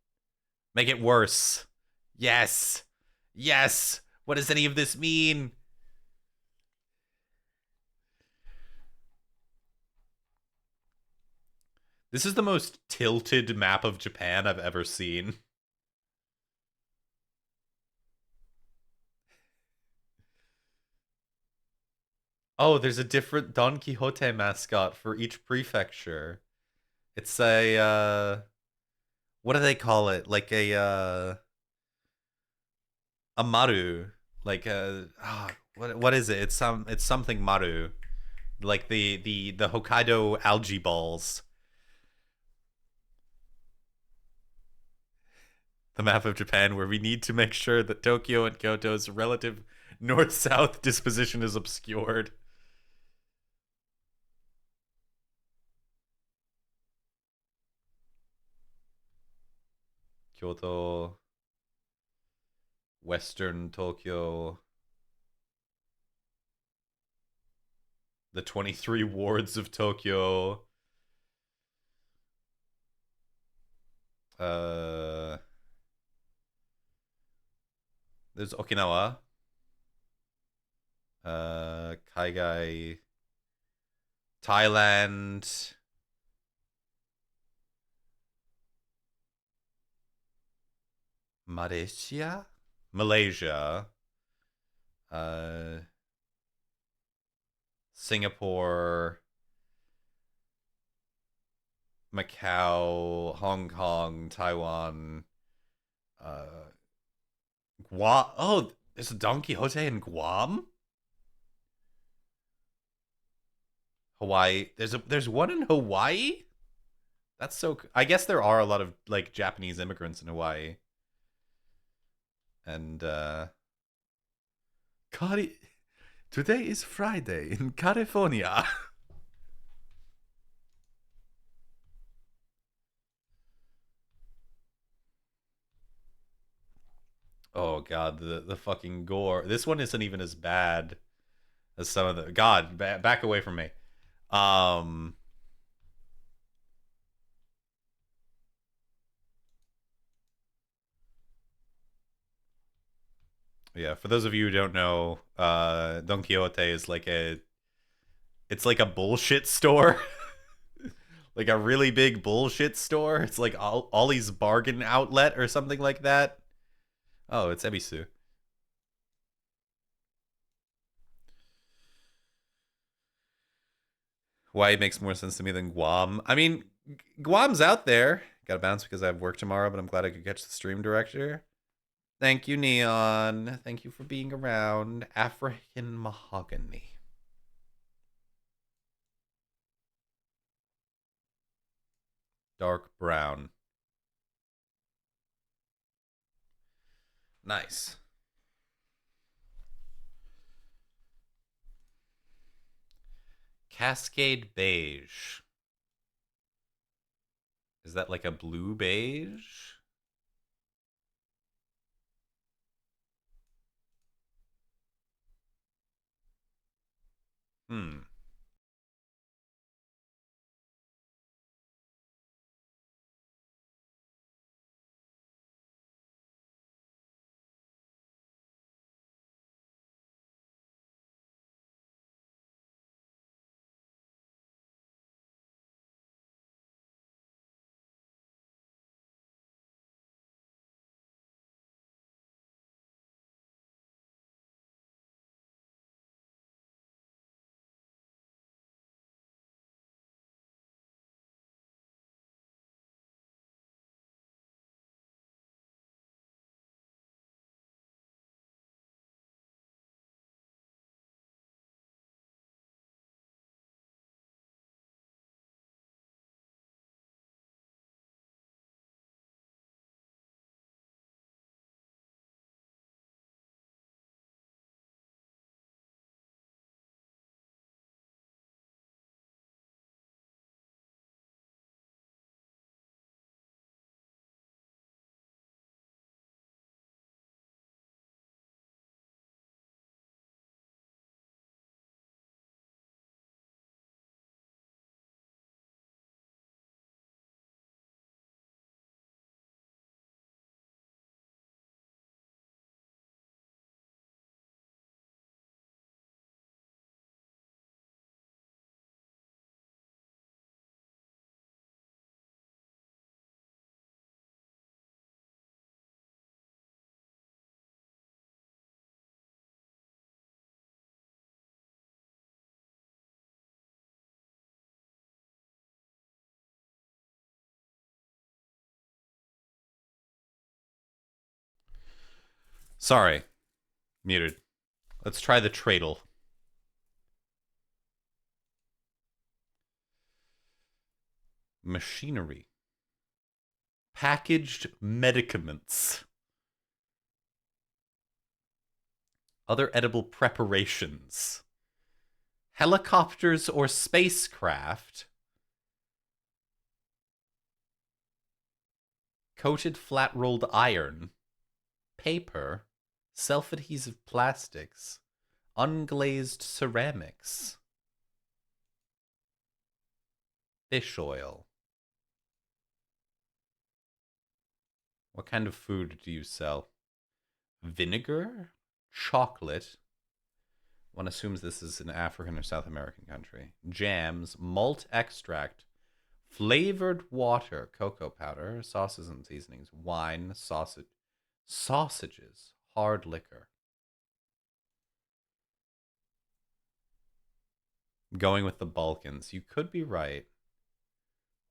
Make it worse. Yes. Yes. What does any of this mean? This is the most tilted map of Japan I've ever seen. Oh, there's a different Don Quixote mascot for each prefecture. It's a what do they call it? Like a maru, like what is it? It's something maru, like the Hokkaido algae balls. The map of Japan, where we need to make sure that Tokyo and Kyoto's relative north-south disposition is obscured. Kyoto, Western Tokyo, the 23 wards of Tokyo. There's Okinawa. Kaigai, Thailand. Malaysia? Malaysia. Singapore, Macau, Hong Kong, Taiwan, Guam. Oh, there's a Don Quixote in Guam? Hawaii. There's one in Hawaii? That's so I guess there are a lot of like Japanese immigrants in Hawaii. And Cali- today is Friday in California. Oh god, the fucking gore. This one isn't even as bad as some of the God, back away from me. Yeah, for those of you who don't know, Don Quixote is like it's like a bullshit store. Like a really big bullshit store. It's like Ollie's Bargain Outlet or something like that. Oh, it's Ebisu. Hawaii makes more sense to me than Guam. I mean, Guam's out there. Gotta bounce because I have work tomorrow, but I'm glad I could catch the stream director. Thank you, Neon. Thank you for being around. African Mahogany. Dark brown. Nice. Cascade beige. Is that like a blue beige? Hmm. Sorry. Muted. Let's try the tradle. Machinery. Packaged medicaments. Other edible preparations. Helicopters or spacecraft. Coated flat rolled iron. Paper. Self-adhesive plastics. Unglazed ceramics. Fish oil. What kind of food do you sell? Vinegar? Chocolate? One assumes this is an African or South American country. Jams, malt extract, flavored water, cocoa powder, sauces and seasonings, wine, sausages, hard liquor. Going with the Balkans. You could be right.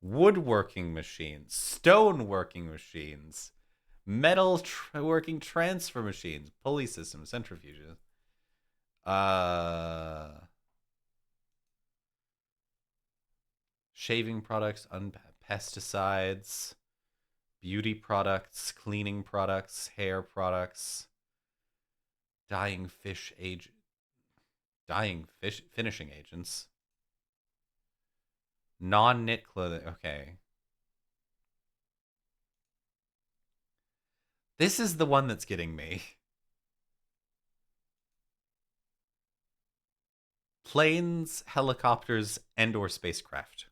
Woodworking machines, stoneworking machines, metal working transfer machines, pulley systems, centrifuges. Shaving products, pesticides, beauty products, cleaning products, hair products, finishing agents, non-knit clothing. Okay. This is the one that's getting me. Planes, helicopters, and or spacecraft.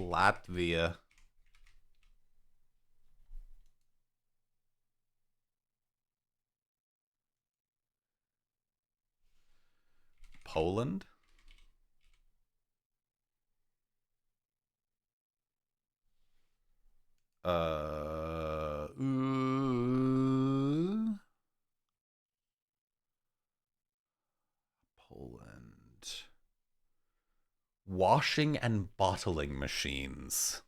Latvia. Poland? Poland. Washing and bottling machines.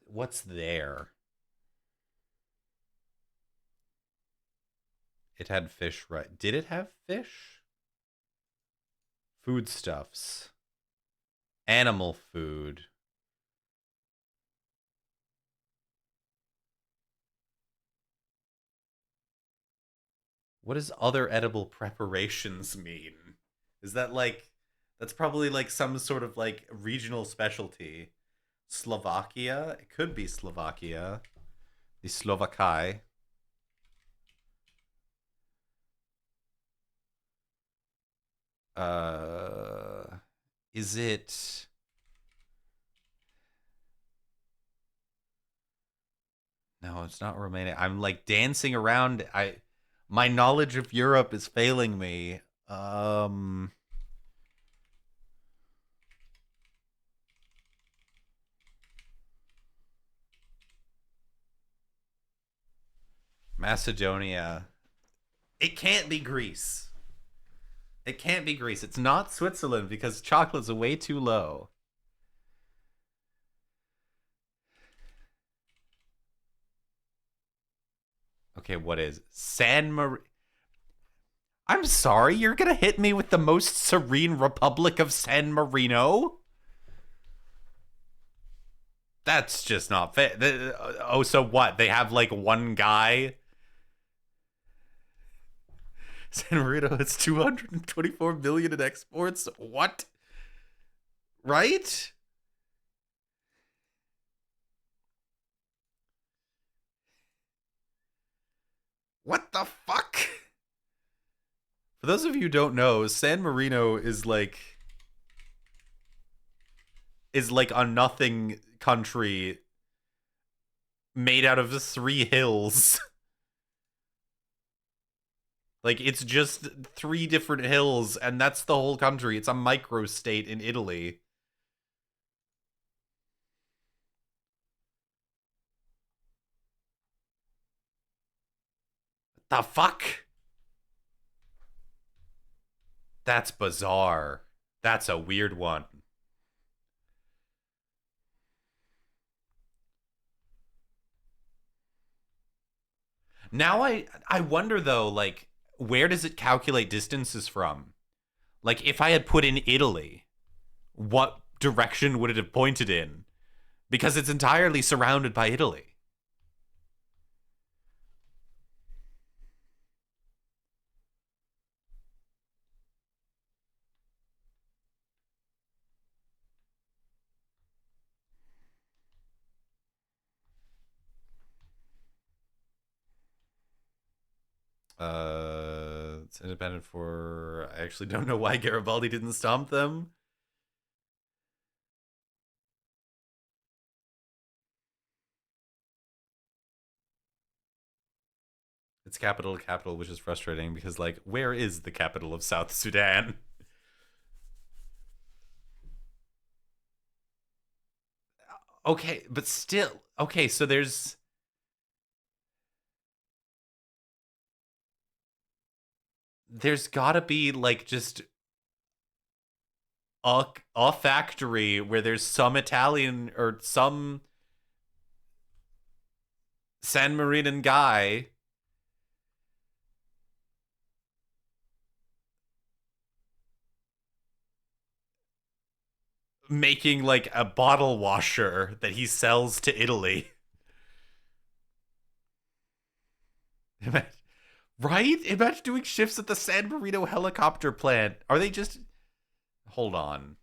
What's there? It had fish, right? Did it have fish? Foodstuffs. Animal food. What does other edible preparations mean? Is that like, that's probably like some sort of like regional specialty. Slovakia? It could be Slovakia. The Slovakai. Is it... No, it's not Romania. I'm like dancing around. My knowledge of Europe is failing me. Macedonia. It can't be Greece. It can't be Greece. It's not Switzerland because chocolate's way too low. Okay, what is San Marino? I'm sorry, you're gonna hit me with the most serene Republic of San Marino? That's just not fair. Oh, so what? They have like one guy? San Marino has 224 million in exports? What? Right? What the fuck? For those of you who don't know, San Marino is like a nothing country made out of 3 hills. Like, it's just 3 different hills, and that's the whole country. It's a microstate in Italy. The fuck? That's bizarre. That's a weird one. Now I wonder though, like, where does it calculate distances from? Like, if I had put in Italy, what direction would it have pointed in? Because it's entirely surrounded by Italy. It's independent for. I actually don't know why Garibaldi didn't stomp them. It's capital to capital, which is frustrating because, like, where is the capital of South Sudan? Okay, but still. Okay, so there's gotta be, like, just a factory where there's some Italian or some San Marinan guy making, like, a bottle washer that he sells to Italy. Right? Imagine doing shifts at the San Marino helicopter plant. Are they just... Hold on.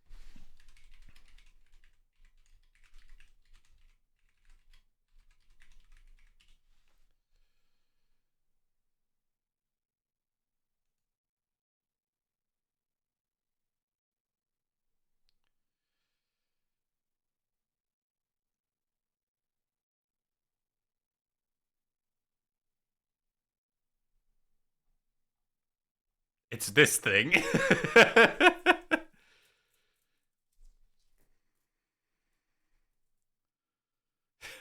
It's this thing.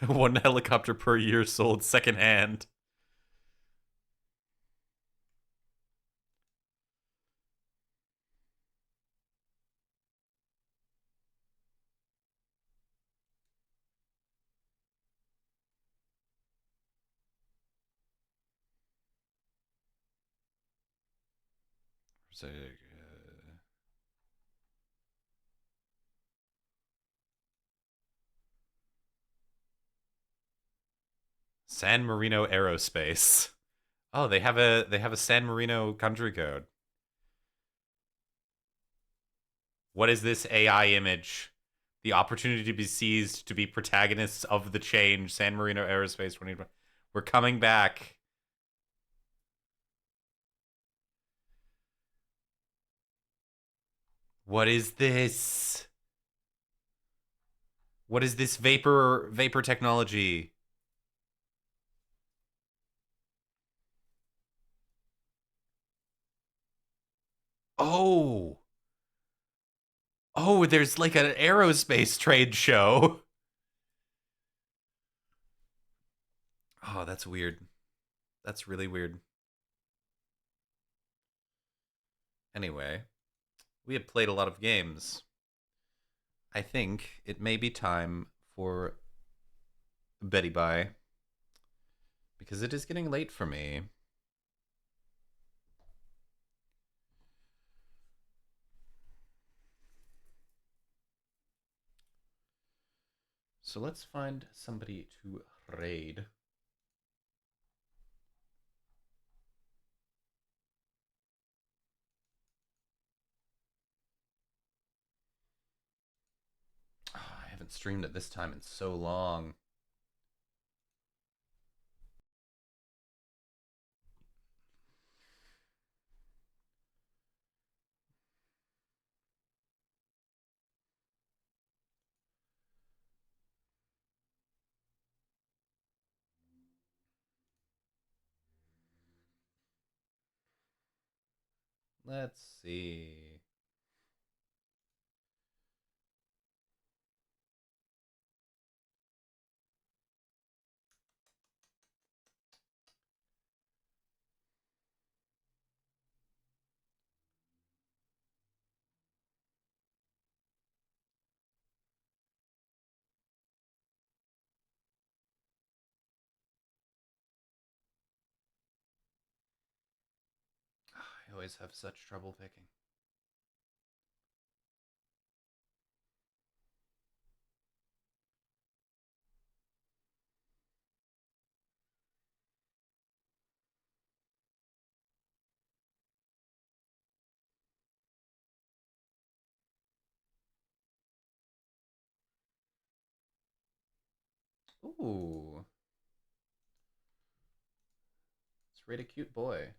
One helicopter per year sold secondhand. So, San Marino Aerospace. Oh, they have a San Marino country code. What is this AI image? The opportunity to be seized to be protagonists of the change. San Marino Aerospace 20. We're coming back. What is this? What is this vapor technology? Oh. Oh, there's like an aerospace trade show. Oh, that's weird. That's really weird. Anyway, we have played a lot of games. I think it may be time for Betty Bye because it is getting late for me. So let's find somebody to raid. Oh, I haven't streamed at this time in so long. Let's see. always have such trouble picking. Ooh. Let's rate a cute boy.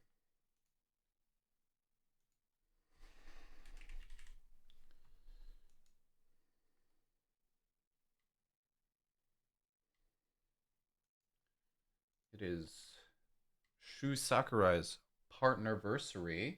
It is Shu Sakurai's partnerversary.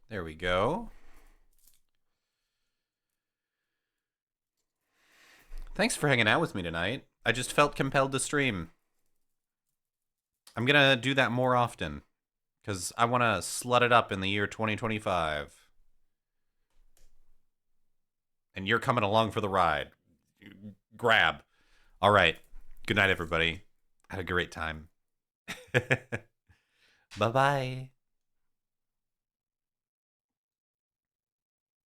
There we go. Thanks for hanging out with me tonight. I just felt compelled to stream. I'm gonna do that more often, because I want to slut it up in the year 2025. And you're coming along for the ride. Grab. All right. Good night, everybody. Had a great time. Bye-bye.